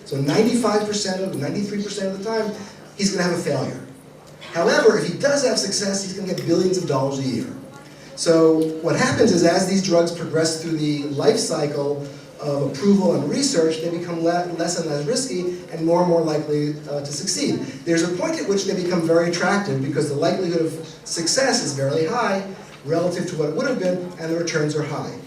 So 95% of, 93% of the time, he's going to have a failure. However, if he does have success, he's going to get billions of dollars a year. So what happens is as these drugs progress through the life cycle of approval and research, they become less and less risky and more likely to succeed. There's a point at which they become very attractive because the likelihood of success is very high relative to what it would have been, and the returns are high.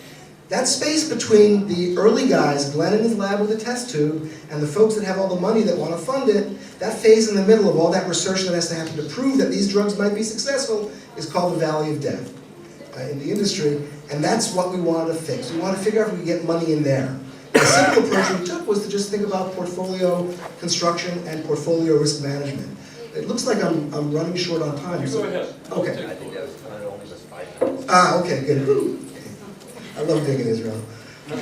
That space between the early guys, Glenn in his lab with a test tube, and the folks that have all the money that want to fund it, that phase in the middle of all that research that has to happen to prove that these drugs might be successful is called the valley of death in the industry, and that's what we wanted to fix. We wanted to figure out if we could get money in there. The simple approach we took was to just think about portfolio construction and portfolio risk management. It looks like I'm running short on time. You go ahead. Okay. I think that only was 5 minutes. Ah, okay, good. I love being in Israel. Don't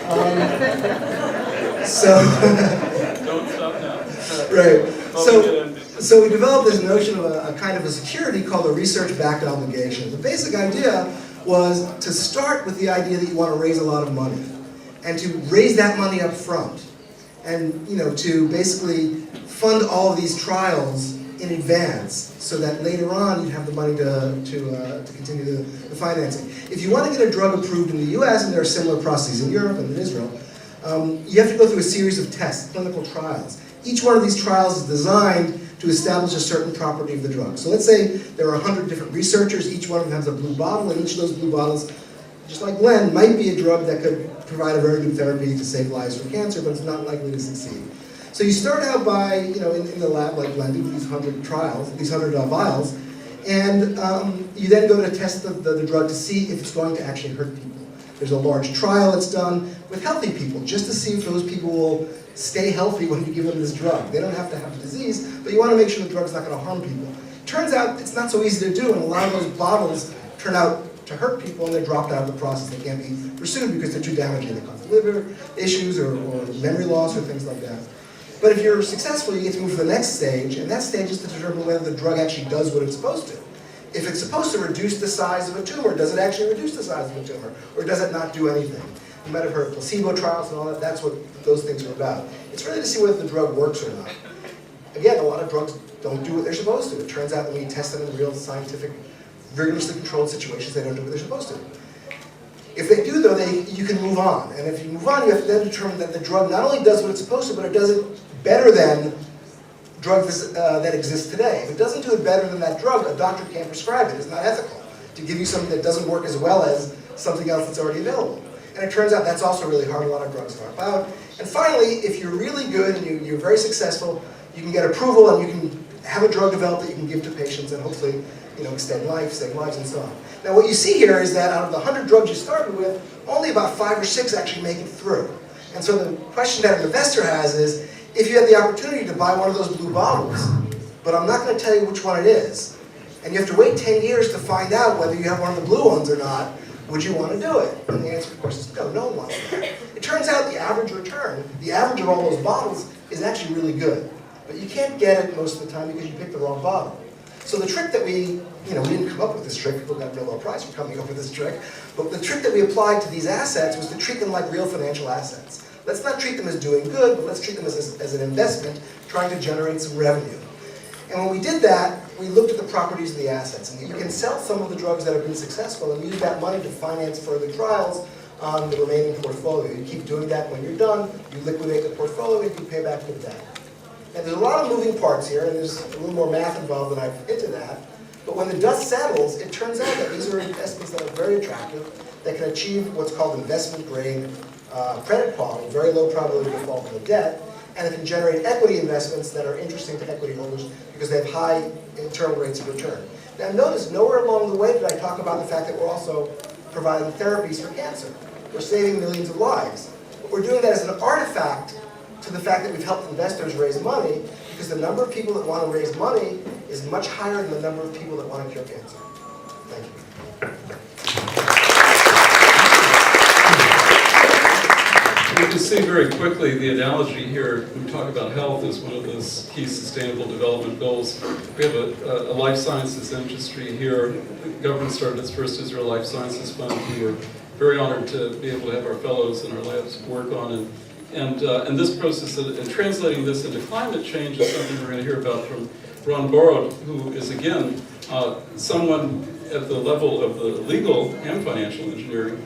stop now. Right. So we developed this notion of a kind of a security called a research-backed obligation. The basic idea was to start with the idea that you want to raise a lot of money, and to raise that money up front, and to basically fund all of these trials in advance, so that later on you'd have the money to continue the financing. If you want to get a drug approved in the U.S., and there are similar processes in Europe and in Israel, you have to go through a series of tests, clinical trials. Each one of these trials is designed to establish a certain property of the drug. So let's say there are 100 different researchers, each one of them has a blue bottle, and each of those blue bottles, just like Glenn, might be a drug that could provide a very good therapy to save lives from cancer, but it's not likely to succeed. So you start out by, in the lab like Glenn, do these 100 trials, these 100 vials, and you then go to test the drug to see if it's going to actually hurt people. There's a large trial that's done with healthy people, just to see if those people will stay healthy when you give them this drug. They don't have to have the disease, but you want to make sure the drug's not going to harm people. Turns out it's not so easy to do, and a lot of those bottles turn out to hurt people, and they're dropped out of the process. They can't be pursued because they're too damaging. They cause liver issues or memory loss or things like that. But if you're successful, you get to move to the next stage, and that stage is to determine whether the drug actually does what it's supposed to. If it's supposed to reduce the size of a tumor, does it actually reduce the size of a tumor? Or does it not do anything? You might have heard of placebo trials and all that. That's what those things are about. It's really to see whether the drug works or not. Again, a lot of drugs don't do what they're supposed to. It turns out that when you test them in real scientific, rigorously controlled situations, they don't do what they're supposed to. If they do, though, you can move on. And if you move on, you have to then determine that the drug not only does what it's supposed to, but it does it better than drugs that exist today. If it doesn't do it better than that drug, a doctor can't prescribe it. It's not ethical to give you something that doesn't work as well as something else that's already available. And it turns out that's also really hard. A lot of drugs drop out. And finally, if you're really good and you're very successful, you can get approval and you can have a drug developed that you can give to patients and hopefully extend life, save lives, and so on. Now what you see here is that out of the 100 drugs you started with, only about 5 or 6 actually make it through. And so the question that an investor has is, if you had the opportunity to buy one of those blue bottles, but I'm not going to tell you which one it is, and you have to wait 10 years to find out whether you have one of the blue ones or not, would you want to do it? And the answer, of course, is no, no one wants to do it. It turns out the average return, the average of all those bottles, is actually really good. But you can't get it most of the time because you picked the wrong bottle. So the trick that we didn't come up with this trick, people got a Nobel Prize for coming up with this trick, but the trick that we applied to these assets was to treat them like real financial assets. Let's not treat them as doing good, but let's treat them as an investment trying to generate some revenue. And when we did that, we looked at the properties of the assets. And you can sell some of the drugs that have been successful and use that money to finance further trials on the remaining portfolio. You keep doing that. When you're done, you liquidate the portfolio and you pay back the debt. And there's a lot of moving parts here, and there's a little more math involved than I've hinted at. But when the dust settles, it turns out that these are investments that are very attractive, that can achieve what's called investment grade credit quality, very low probability of default on the debt, and it can generate equity investments that are interesting to equity holders because they have high internal rates of return. Now notice, nowhere along the way did I talk about the fact that we're also providing therapies for cancer. We're saving millions of lives. But we're doing that as an artifact to the fact that we've helped investors raise money, because the number of people that want to raise money is much higher than the number of people that want to cure cancer. Thank you. You can see very quickly the analogy here. We talk about health as one of those key sustainable development goals. We have a life sciences industry here. The government started its first Israel Life Sciences Fund. We were very honored to be able to have our fellows in our labs work on. And this process and translating this into climate change is something we're going to hear about from Ron Borod, who is, again, someone at the level of the legal and financial engineering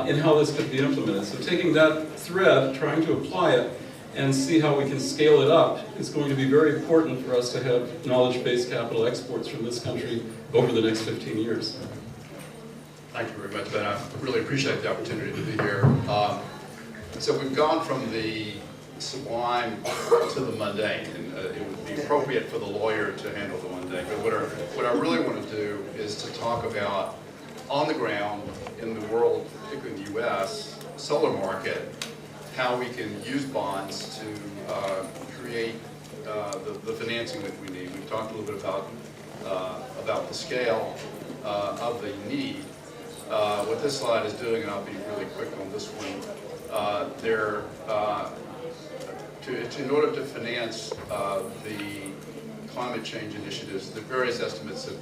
in how this could be implemented. So taking that thread, trying to apply it, and see how we can scale it up is going to be very important for us to have knowledge-based capital exports from this country over the next 15 years. Thank you very much, Ben. I really appreciate the opportunity to be here. So we've gone from the sublime to the mundane, and it would be appropriate for the lawyer to handle the mundane. But what I really want to do is to talk about, on the ground in the world, particularly in the U.S. solar market, how we can use bonds to create the financing that we need. We've talked a little bit about the scale of the need. What this slide is doing, and I'll be really quick on this one, in order to finance the climate change initiatives, the various estimates have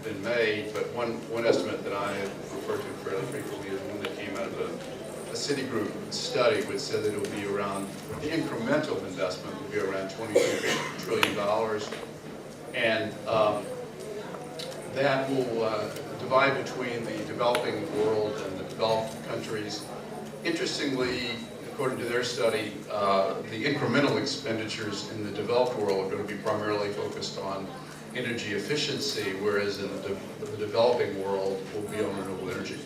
been made, but one estimate that I refer to fairly frequently is one that came out of a Citigroup study, which said that it will be around, the incremental investment will be around $22 trillion, and that will divide between the developing world and the developed countries. Interestingly, according to their study, the incremental expenditures in the developed world are going to be primarily focused on energy efficiency, whereas in the developing world will be on renewable energy.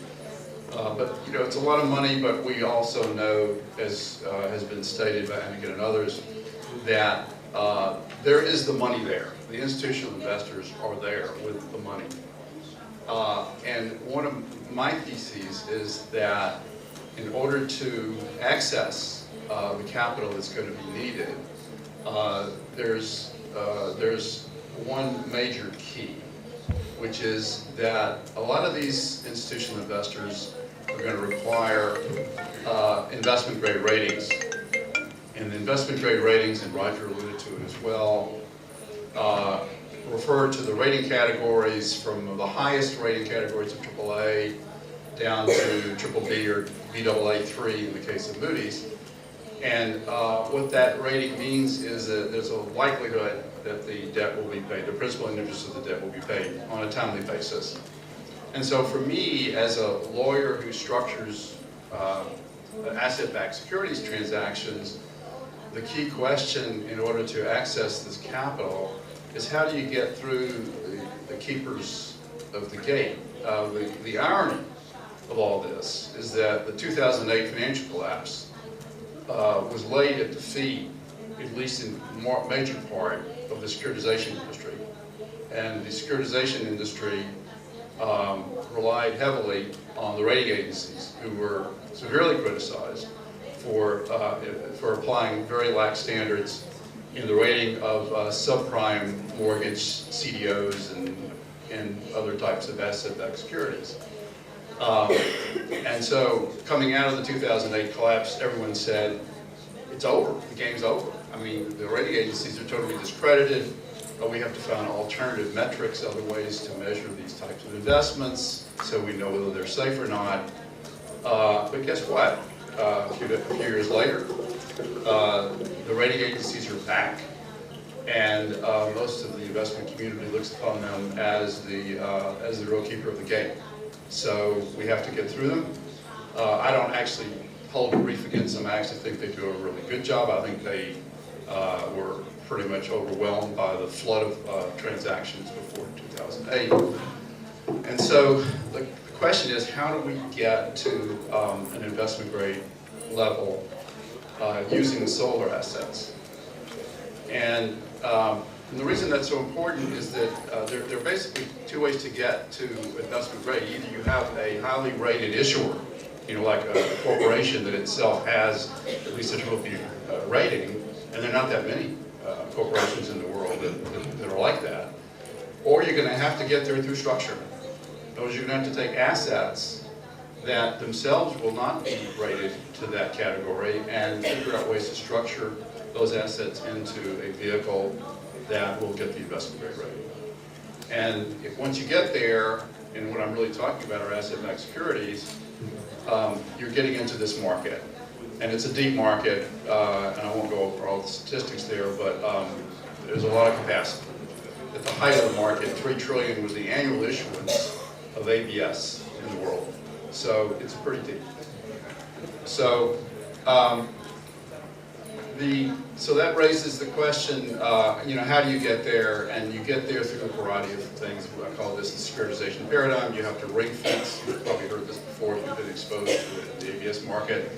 But you know, it's a lot of money, but we also know, as has been stated by Anakin and others, that there is the money there. The institutional investors are there with the money. And one of my theses is that in order to access the capital that's going to be needed, there's one major key, which is that a lot of these institutional investors are going to require investment grade ratings. And the investment grade ratings, and Roger alluded to it as well, refer to the rating categories from the highest rating categories of AAA down to triple B or Baa3 in the case of Moody's. And what that rating means is that there's a likelihood that the debt will be paid, the principal and interest of the debt will be paid on a timely basis. And so for me, as a lawyer who structures asset-backed securities transactions, the key question in order to access this capital is how do you get through the keepers of the gate? The irony of all this is that the 2008 financial collapse was laid at the feet, at least in major part, of the securitization industry. And the securitization industry relied heavily on the rating agencies, who were severely criticized for applying very lax standards in the rating of subprime mortgage CDOs and other types of asset-backed securities. And so coming out of the 2008 collapse, everyone said, it's over, the game's over. I mean, the rating agencies are totally discredited. We have to find alternative metrics, other ways to measure these types of investments so we know whether they're safe or not. But guess what? A few years later, the rating agencies are back, and most of the investment community looks upon them as the real keeper of the game. So we have to get through them. I don't actually hold a brief against them. I actually think they do a really good job. I think they were pretty much overwhelmed by the flood of transactions before 2008. And so the question is, how do we get to an investment grade level using solar assets? And the reason that's so important is that there are basically two ways to get to investment grade. Either you have a highly rated issuer, you know, like a corporation that itself has at least a triple B rating, and there are not that many corporations in the world that are like that. Or you're going to have to get there through structure. In other words, you're going to have to take assets that themselves will not be rated to that category and figure out ways to structure those assets into a vehicle that will get the investment grade rating. And once you get there, and what I'm really talking about are asset-backed securities, you're getting into this market. And it's a deep market, and I won't go over all the statistics there, but there's a lot of capacity. At the height of the market, $3 trillion was the annual issuance of ABS in the world. So it's pretty deep. So, so that raises the question, how do you get there? And you get there through a variety of things. I call this the securitization paradigm. You have to ring fence. You've probably heard this before if you've been exposed to the ABS market.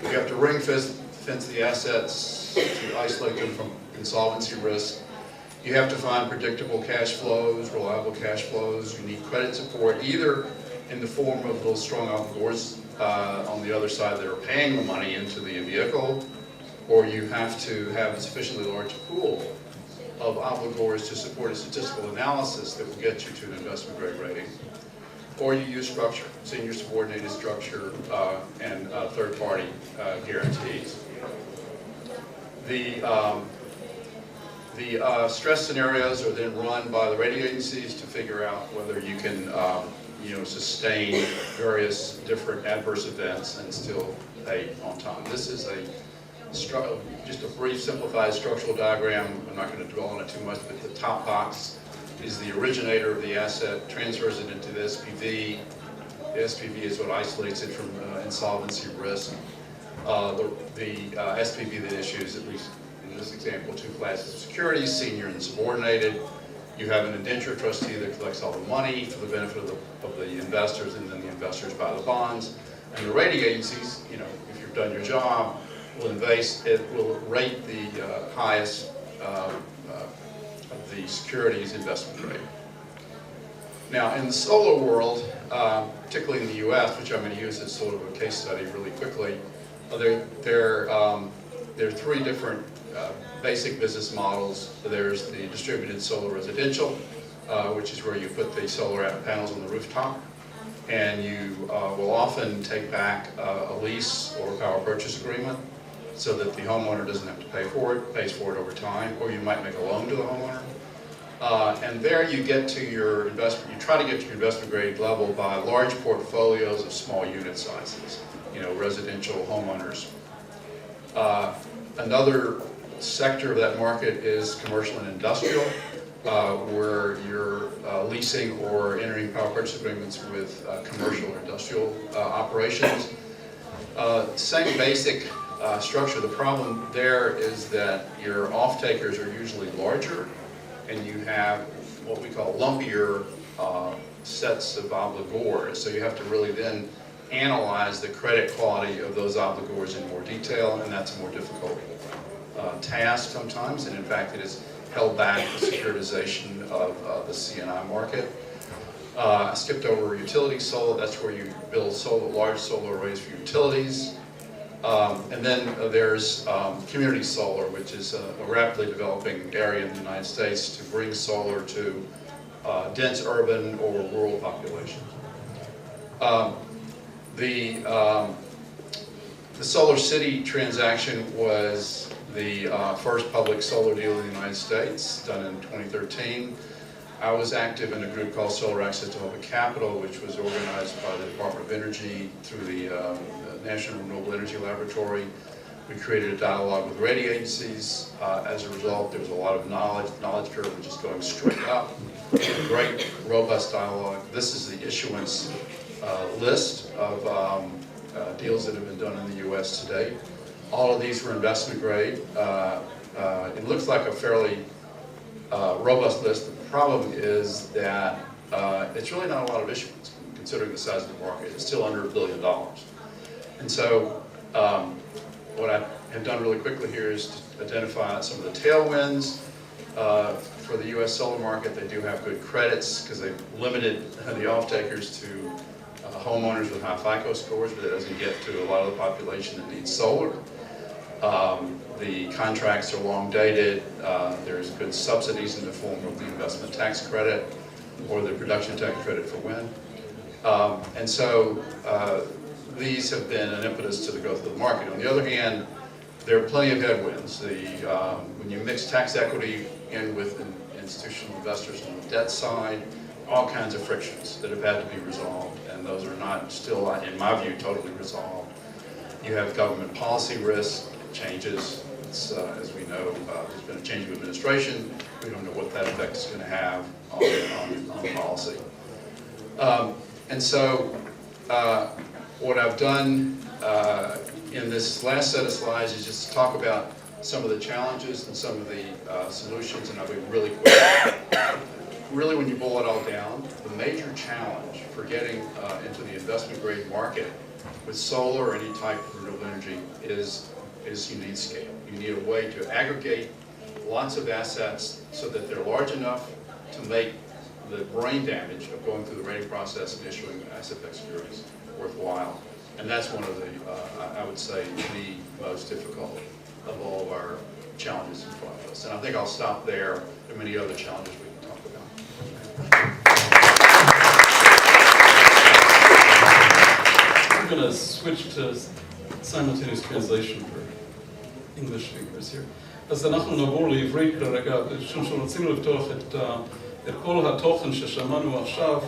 You have to ring fence the assets to isolate them from insolvency risk. You have to find predictable cash flows, reliable cash flows. You need credit support, either in the form of those strong obligors on the other side that are paying the money into the vehicle, or you have to have a sufficiently large pool of obligors to support a statistical analysis that will get you to an investment grade rating. Or you use structure, senior subordinated structure, and third-party guarantees. The stress scenarios are then run by the rating agencies to figure out whether you can sustain various different adverse events and still pay on time. This is just a brief simplified structural diagram. I'm not going to dwell on it too much, but the top box is the originator of the asset, transfers it into the SPV. The SPV is what isolates it from insolvency risk. The SPV that issues, at least in this example, two classes of securities, senior and subordinated. You have an indenture trustee that collects all the money for the benefit of the investors, and then the investors buy the bonds. And the rating agencies, if you've done your job, will rate the highest of the securities investment grade. Now, in the solar world, particularly in the U.S., which I'm going to use as sort of a case study really quickly, there are three different basic business models. There's the distributed solar residential, which is where you put the solar panels on the rooftop, and you will often take back a lease or a power purchase agreement so that the homeowner doesn't have to pay for it, pays for it over time, or you might make a loan to the homeowner. And there you get to your investment, you try to get to your investment grade level by large portfolios of small unit sizes, residential homeowners. Another sector of that market is commercial and industrial, where you're leasing or entering power purchase agreements with commercial or industrial operations. Same basic structure. The problem there is that your off-takers are usually larger, and you have what we call lumpier sets of obligors. So you have to really then analyze the credit quality of those obligors in more detail, and that's a more difficult task sometimes, and in fact it has held back the securitization of the C&I market. I skipped over utility solar. That's where you build large solar arrays for utilities. And then there's community solar, which is a rapidly developing area in the United States to bring solar to dense urban or rural populations. The Solar City transaction was the first public solar deal in the United States, done in 2013. I was active in a group called Solar Access to Public Capital, which was organized by the Department of Energy through the National Renewable Energy Laboratory. We created a dialogue with rating agencies. As a result, there was a lot of knowledge. The knowledge curve was just going straight up. A great, robust dialogue. This is the issuance list of deals that have been done in the U.S. today. All of these were investment grade. It looks like a fairly robust list. The problem is that it's really not a lot of issuance, considering the size of the market. It's still under $1 billion. And so what I have done really quickly here is to identify some of the tailwinds for the U.S. solar market. They do have good credits because they've limited the off-takers to homeowners with high FICO scores, but it doesn't get to a lot of the population that needs solar. The contracts are long dated. There's good subsidies in the form of the investment tax credit or the production tax credit for wind. And so these have been an impetus to the growth of the market. On the other hand, there are plenty of headwinds. When you mix tax equity in with institutional investors on the debt side, all kinds of frictions that have had to be resolved, and those are not still, in my view, totally resolved. You have government policy risk, changes. As we know, there's been a change of administration. We don't know what that effect is going to have on policy. And so what I've done in this last set of slides is just talk about some of the challenges and some of the solutions, and I'll be really quick. Really, when you boil it all down, the major challenge for getting into the investment grade market with solar or any type of renewable energy is you need scale. You need a way to aggregate lots of assets so that they're large enough to make the brain damage of going through the rating process and issuing asset-backed securities worthwhile. And that's one of the, I would say, the most difficult of all of our challenges in front of us. And I think I'll stop there. There are many other challenges we can talk about. I'm going to switch to simultaneous translation for English speakers here. אז אנחנו נעבור לעברית כרגע, משום שרצינו לפתוח את כל התוכן ששמענו עכשיו,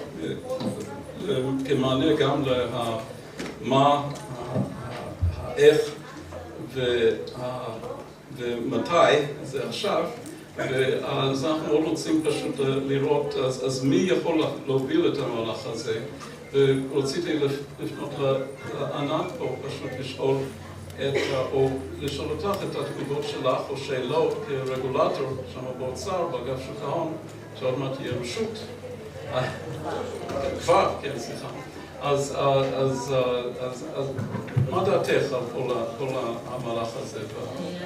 כמענה גם למה, האיך ומתי, זה עכשיו, אז אנחנו מאוד רוצים פשוט לראות, אז מי יכול להוביל את המהלך הזה, ורציתי לפנות לענת פה, פשוט לשאול או לשאול אותך את התגובות שלך או שאלות כרגולטור שם באוצר, באגף שוק ההון, שעוד מעט תהיה רשות. כבר, כן, סליחה. אז מה דעתך על כל המהלך הזה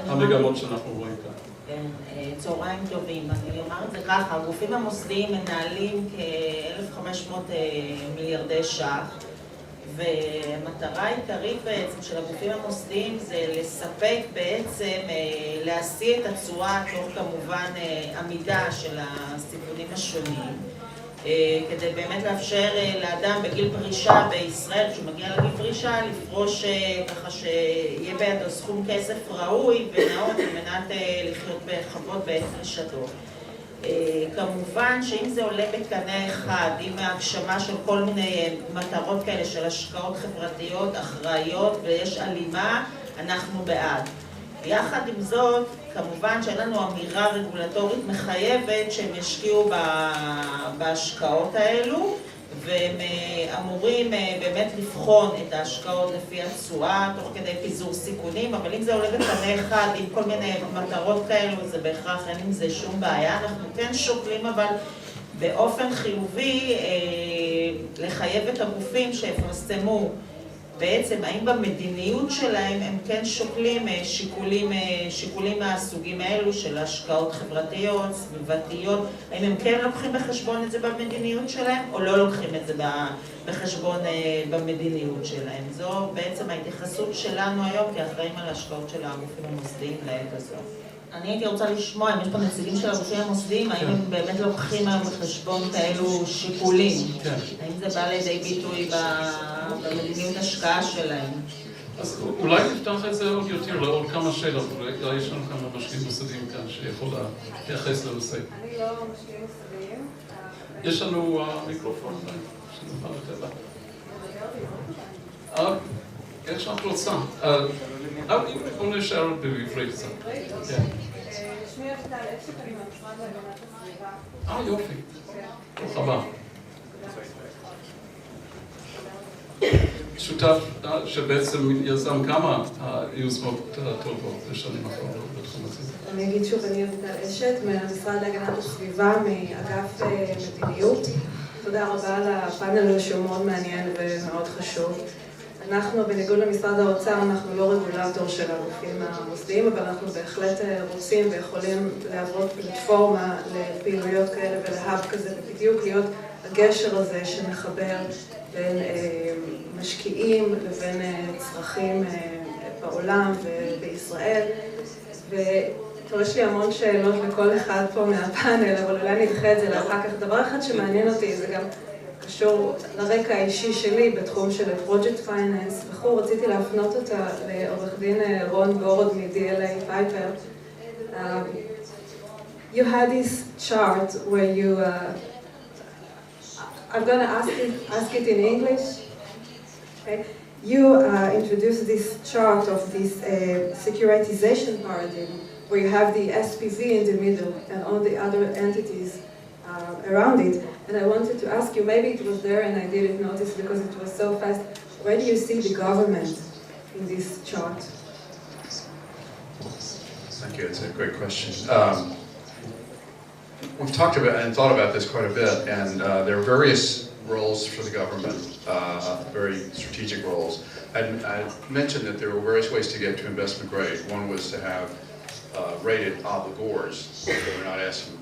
והמגמות שאנחנו רואים כאן? צהריים טובים. אני אומר את זה ככה, הגופים המוסדיים מנהלים כ-1,500 מיליארדי ש"ח, והמטרה העיקרית בעצם של הגופים המוסדיים זה לספק בעצם, להשיא את התשואה תוך כמובן עמידה של הסיכונים השונים, כדי באמת לאפשר לאדם בגיל פרישה בישראל, כשהוא מגיע לגיל פרישה, לפרוש ככה שיהיה בידו סכום כסף ראוי ונאות על מנת לחיות בכבוד בעת פרישתו. כמובן שאם זה עולה בקנה אחד עם ההגשמה של כל מיני מטרות כאלה של השקעות חברתיות, אחראיות ויש הלימה, אנחנו בעד. יחד עם זאת, כמובן שאין לנו אמירה רגולטורית מחייבת שהם ישקיעו בהשקעות האלו, והם אמורים באמת לבחון את ההשקעות לפי התשואה, תוך כדי פיזור סיכונים, אבל אם זה עולה בקנה אחד עם כל מיני מטרות כאלו, זה בהכרח אין עם זה שום בעיה. אנחנו כן שוקלים אבל באופן חיובי לחייב את הגופים שיפרסמו בעצם האם במדיניות שלהם הם כן שוקלים שיקולים מהסוגים האלו של השקעות חברתיות, סביבתיות, האם הם כן לוקחים בחשבון את זה במדיניות שלהם או לא לוקחים את זה בחשבון במדיניות שלהם. זו בעצם ההתייחסות שלנו היום כאחראים על ההשקעות של הגופים המוסדיים לעת הזו. אני הייתי רוצה לשמוע אם יש פה נציגים של הגופים המוסדיים, האם הם באמת לוקחים היום בחשבון כאלו שיקולים? האם זה בא לידי ביטוי במדיניות השקעה שלהם? אז אולי נפתח את זה עוד יותר לעוד כמה שאלות, אולי יש לנו כמה משקיעים מוסדיים כאן שיכול להתייחס לנושא. אני לא משקיעים מוסדיים. יש לנו מיקרופון שנוכל לתת לה. איך שאת רוצה. בואו נשאר בעברית קצת. שמי אביטל אפשק, אני מהמשרד להגנת הסביבה. יופי. ברוך הבא. שותף שבעצם יזם כמה יוזמות טובות בשנים האחרונות בתחום הזה. אני אגיד שוב, אני אביטל אשת, מהמשרד להגנת הסביבה, מאגף מדיניות. תודה רבה על הפאנל שהוא מאוד מעניין ומאוד חשוב. אנחנו, בניגוד למשרד האוצר, אנחנו לא רגולטור של הגופים המוסדיים, אבל אנחנו בהחלט רוצים ויכולים להוות פלטפורמה לפעילויות כאלה ולהאב כזה, ובדיוק להיות הגשר הזה שמחבר בין משקיעים לבין צרכים בעולם ובישראל. וכבר יש לי המון שאלות לכל אחד פה מהפאנל, אבל אולי נדחה את זה לאחר כך. דבר אחד שמעניין אותי, זה גם קשור לרקע האישי שלי בתחום של project finance וכו', רציתי להפנות אותה לעורך דין רון גורד מ-DLA Piper. You had this chart where you, I'm going to ask it in English. Okay. You introduced this chart of this securitization paradigm where you have the SPV in the middle and all the other entities around it. And I wanted to ask you, maybe it was there and I didn't notice because it was so fast, where do you see the government in this chart? Thank you, it's a great question. We've talked about and thought about this quite a bit, and there are various roles for the government, very strategic roles. I mentioned that there were various ways to get to investment grade. One was to have rated obligors. So we're not asking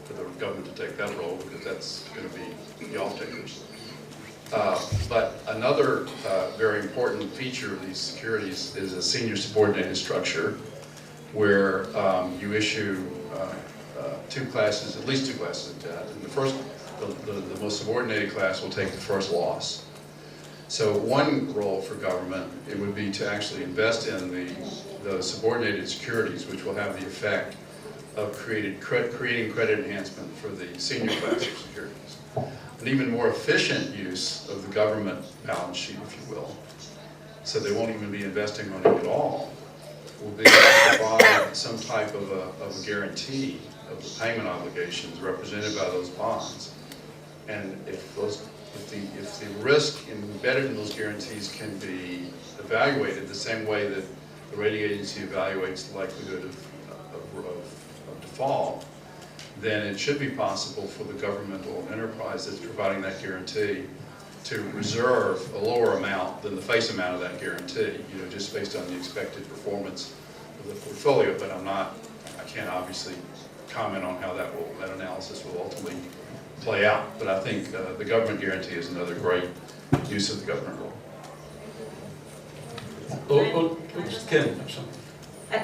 for the government to take that role because that's going to be the off-takers. But another very important feature of these securities is a senior subordinated structure where you issue two classes, at least two classes of debt. And the first, the most subordinated class will take the first loss. So one role for government, it would be to actually invest in the subordinated securities, which will have the effect of creating credit enhancement for the senior class of securities. An even more efficient use of the government balance sheet, if you will, so they won't even be investing on it at all, will be to provide some type of a guarantee of the payment obligations represented by those bonds. And if the risk embedded in those guarantees can be evaluated the same way that the rating agency evaluates the likelihood of default, then it should be possible for the governmental enterprise that's providing that guarantee to reserve a lower amount than the face amount of that guarantee, just based on the expected performance of the portfolio. But I can't obviously comment on how that analysis will ultimately play out. But I think the government guarantee is another great use of the government role. Ken.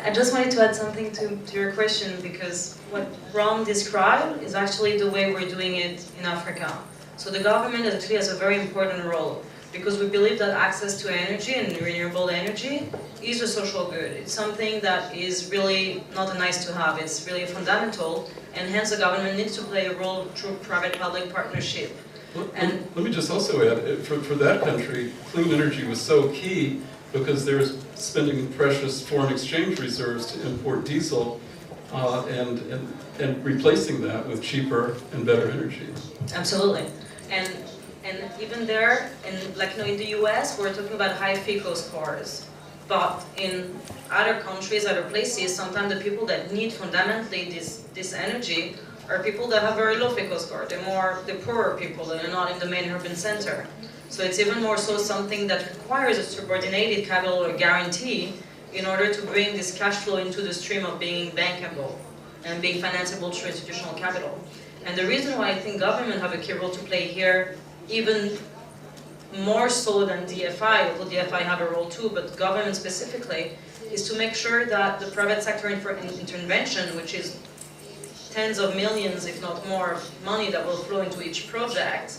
I just wanted to add something to your question, because what Ron described is actually the way we're doing it in Africa. So the government actually has a very important role, because we believe that access to energy and renewable energy is a social good. It's something that is really not a nice to have, it's really fundamental, and hence the government needs to play a role through private-public partnership. Let me just also add, for that country, clean energy was so key because they're spending precious foreign exchange reserves to import diesel and replacing that with cheaper and better energy. Absolutely. And even there, in the US, we're talking about high FICO scores. But in other countries, other places, sometimes the people that need fundamentally this energy are people that have very low FICO score. They're the poorer people, and they're not in the main urban center. So it's even more so something that requires a subordinated capital or guarantee in order to bring this cash flow into the stream of being bankable and being financeable through institutional capital. And the reason why I think government have a key role to play here, even more so than DFI, although DFI have a role too, but government specifically, is to make sure that the private sector intervention, which is tens of millions, if not more, of money that will flow into each project,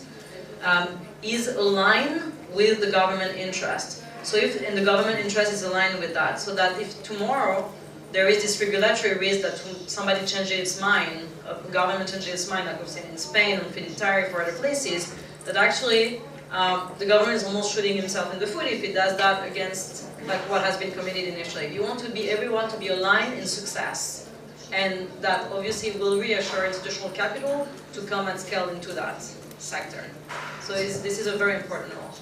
is aligned with the government interest. So and the government interest is aligned with that, so that if tomorrow there is this regulatory risk that somebody changes its mind, a government changes its mind, like we've seen in Spain, on feed-in tariff or other places, that actually the government is almost shooting himself in the foot if it does that against what has been committed initially. You want everyone to be aligned in success, and that obviously will reassure institutional capital to come and scale into that sector. So this is a very important role.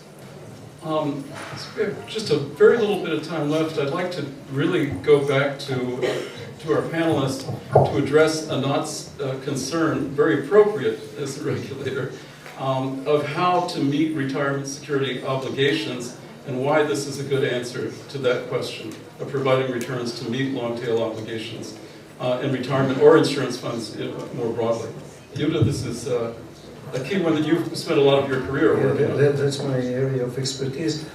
We have just a very little bit of time left. I'd like to really go back to our panelists to address Anat's concern, very appropriate as a regulator, of how to meet retirement security obligations and why this is a good answer to that question of providing returns to meet long-tail obligations in retirement or insurance funds more broadly. Yuda, this is a key one that you've spent a lot of your career working on. That's my area of expertise.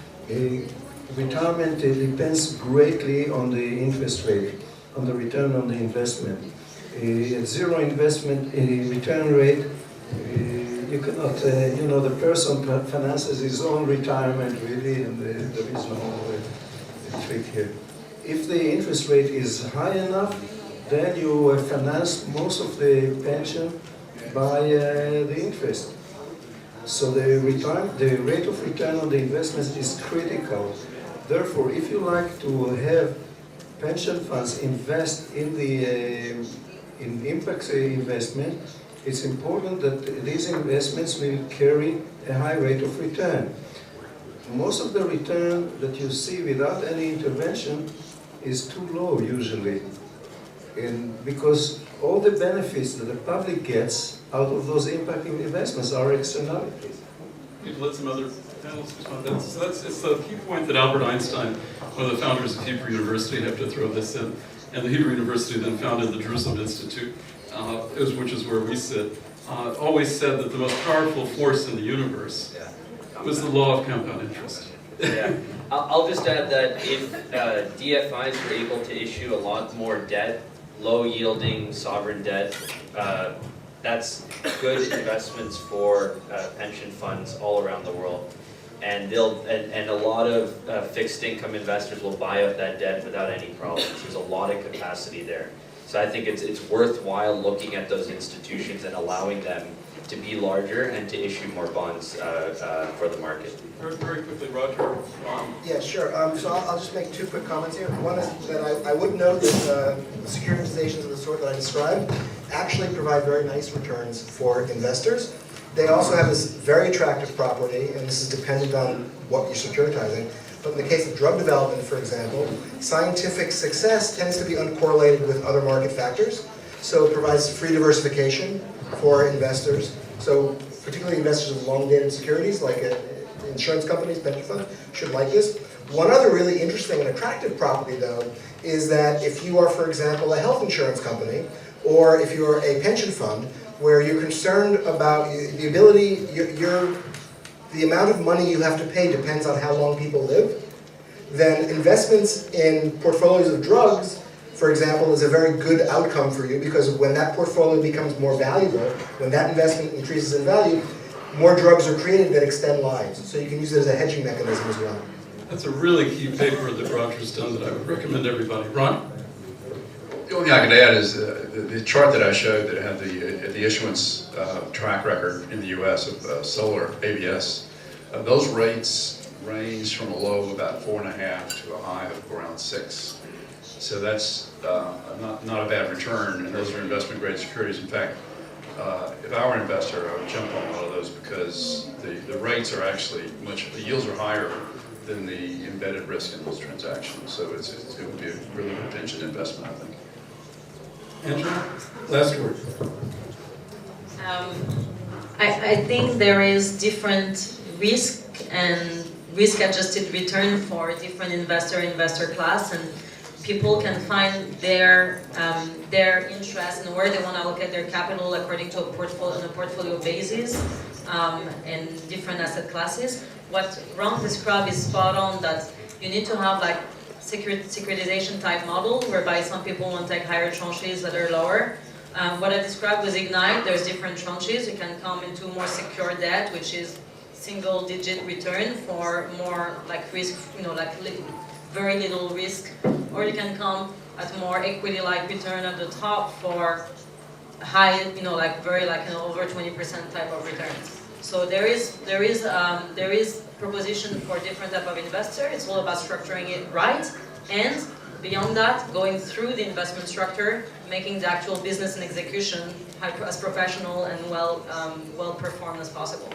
retirement depends greatly on the interest rate, on the return on the investment. At zero investment return rate, you cannot, the person finances his own retirement really, and there is no trick here. If the interest rate is high enough, then you finance most of the pension by the interest. So the rate of return on the investments is critical. Therefore, if you like to have pension funds invest in the in impact investment, it's important that these investments will carry a high rate of return. Most of the return that you see without any intervention is too low usually, and because all the benefits that the public gets out of those impact investments are externalities. We've let some other panelists respond. It's the key point that Albert Einstein, one of the founders of Hebrew University, have to throw this in, and the Hebrew University then founded the Jerusalem Institute, which is where we sit, always said that the most powerful force in the universe was the law of compound interest. Yeah, I'll just add that if DFIs were able to issue a lot more debt, low-yielding sovereign debt, that's good investments for pension funds all around the world, and a lot of fixed income investors will buy up that debt without any problems. There's a lot of capacity there, so I think it's worthwhile looking at those institutions and allowing them to be larger and to issue more bonds for the market. Very quickly, Roger. Yeah, sure. So I'll just make two quick comments here. One is that I would note that securitizations of the sort that I described actually provide very nice returns for investors. They also have this very attractive property, and this is dependent on what you're securitizing. But in the case of drug development, for example, scientific success tends to be uncorrelated with other market factors. So it provides free diversification for investors. So particularly investors with long-dated securities, like insurance companies, pension funds, should like this. One other really interesting and attractive property, though, is that if you are, for example, a health insurance company, or if you're a pension fund, where you're concerned about the ability, the amount of money you have to pay depends on how long people live, then investments in portfolios of drugs, for example, is a very good outcome for you, because when that portfolio becomes more valuable, when that investment increases in value, more drugs are created that extend lives. So you can use it as a hedging mechanism as well. That's a really key paper that Roger's done that I would recommend everybody. Ron? The only thing I could add is the chart that I showed that had the issuance track record in the U.S. of solar ABS. Those rates range from a low of about 4.5 to a high of around 6. So that's not a bad return, and those are investment grade securities. In fact, if I were an investor, I would jump on one of those because the rates are actually the yields are higher than the embedded risk in those transactions. So it would be a really good pension investment, I think. Angela, last word. I think there is different risk and risk-adjusted return for different investor class, and people can find their interest and where they want to allocate their capital according to a portfolio basis in different asset classes. What Ron described is spot on, that you need to have like securitization type model whereby some people want to take higher tranches that are lower. What I described was Ignite. There's different tranches. You can come into more secure debt, which is single-digit return for more like risk, very little risk, or you can come at more equity-like return at the top for high, over 20% type of returns. So there is proposition for different type of investor. It's all about structuring it right, and beyond that, going through the investment structure, making the actual business and execution as professional and well performed as possible.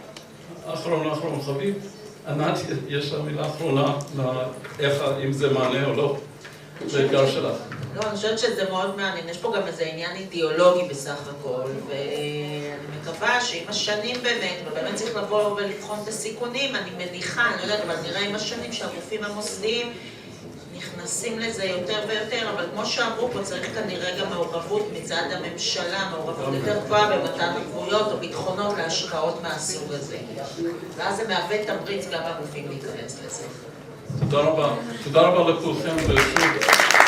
אחרון חביב, ענת, יש לה מילה אחרונה, אם זה מענה או לא, זה אתגר שלך. לא, אני חושבת שזה מאוד מעניין, יש פה גם איזה עניין אידיאולוגי בסך הכל, ואני מקווה שעם השנים באמת צריך לבוא ולבחון את הסיכונים, אני מניחה, אני לא יודעת, אבל נראה עם השנים שהגופים המוסדיים נכנסים לזה יותר ויותר, אבל כמו שאמרו פה, צריך כנראה גם מעורבות מצד הממשלה, מעורבות יותר גבוהה במתן ערבויות או ביטחונות להשקעות מהסוג הזה. ואז זה מהווה תמריץ גם הגופים להיכנס לזה. תודה רבה לכולכם, ושוב,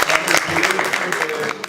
אנחנו מזמינים אתכם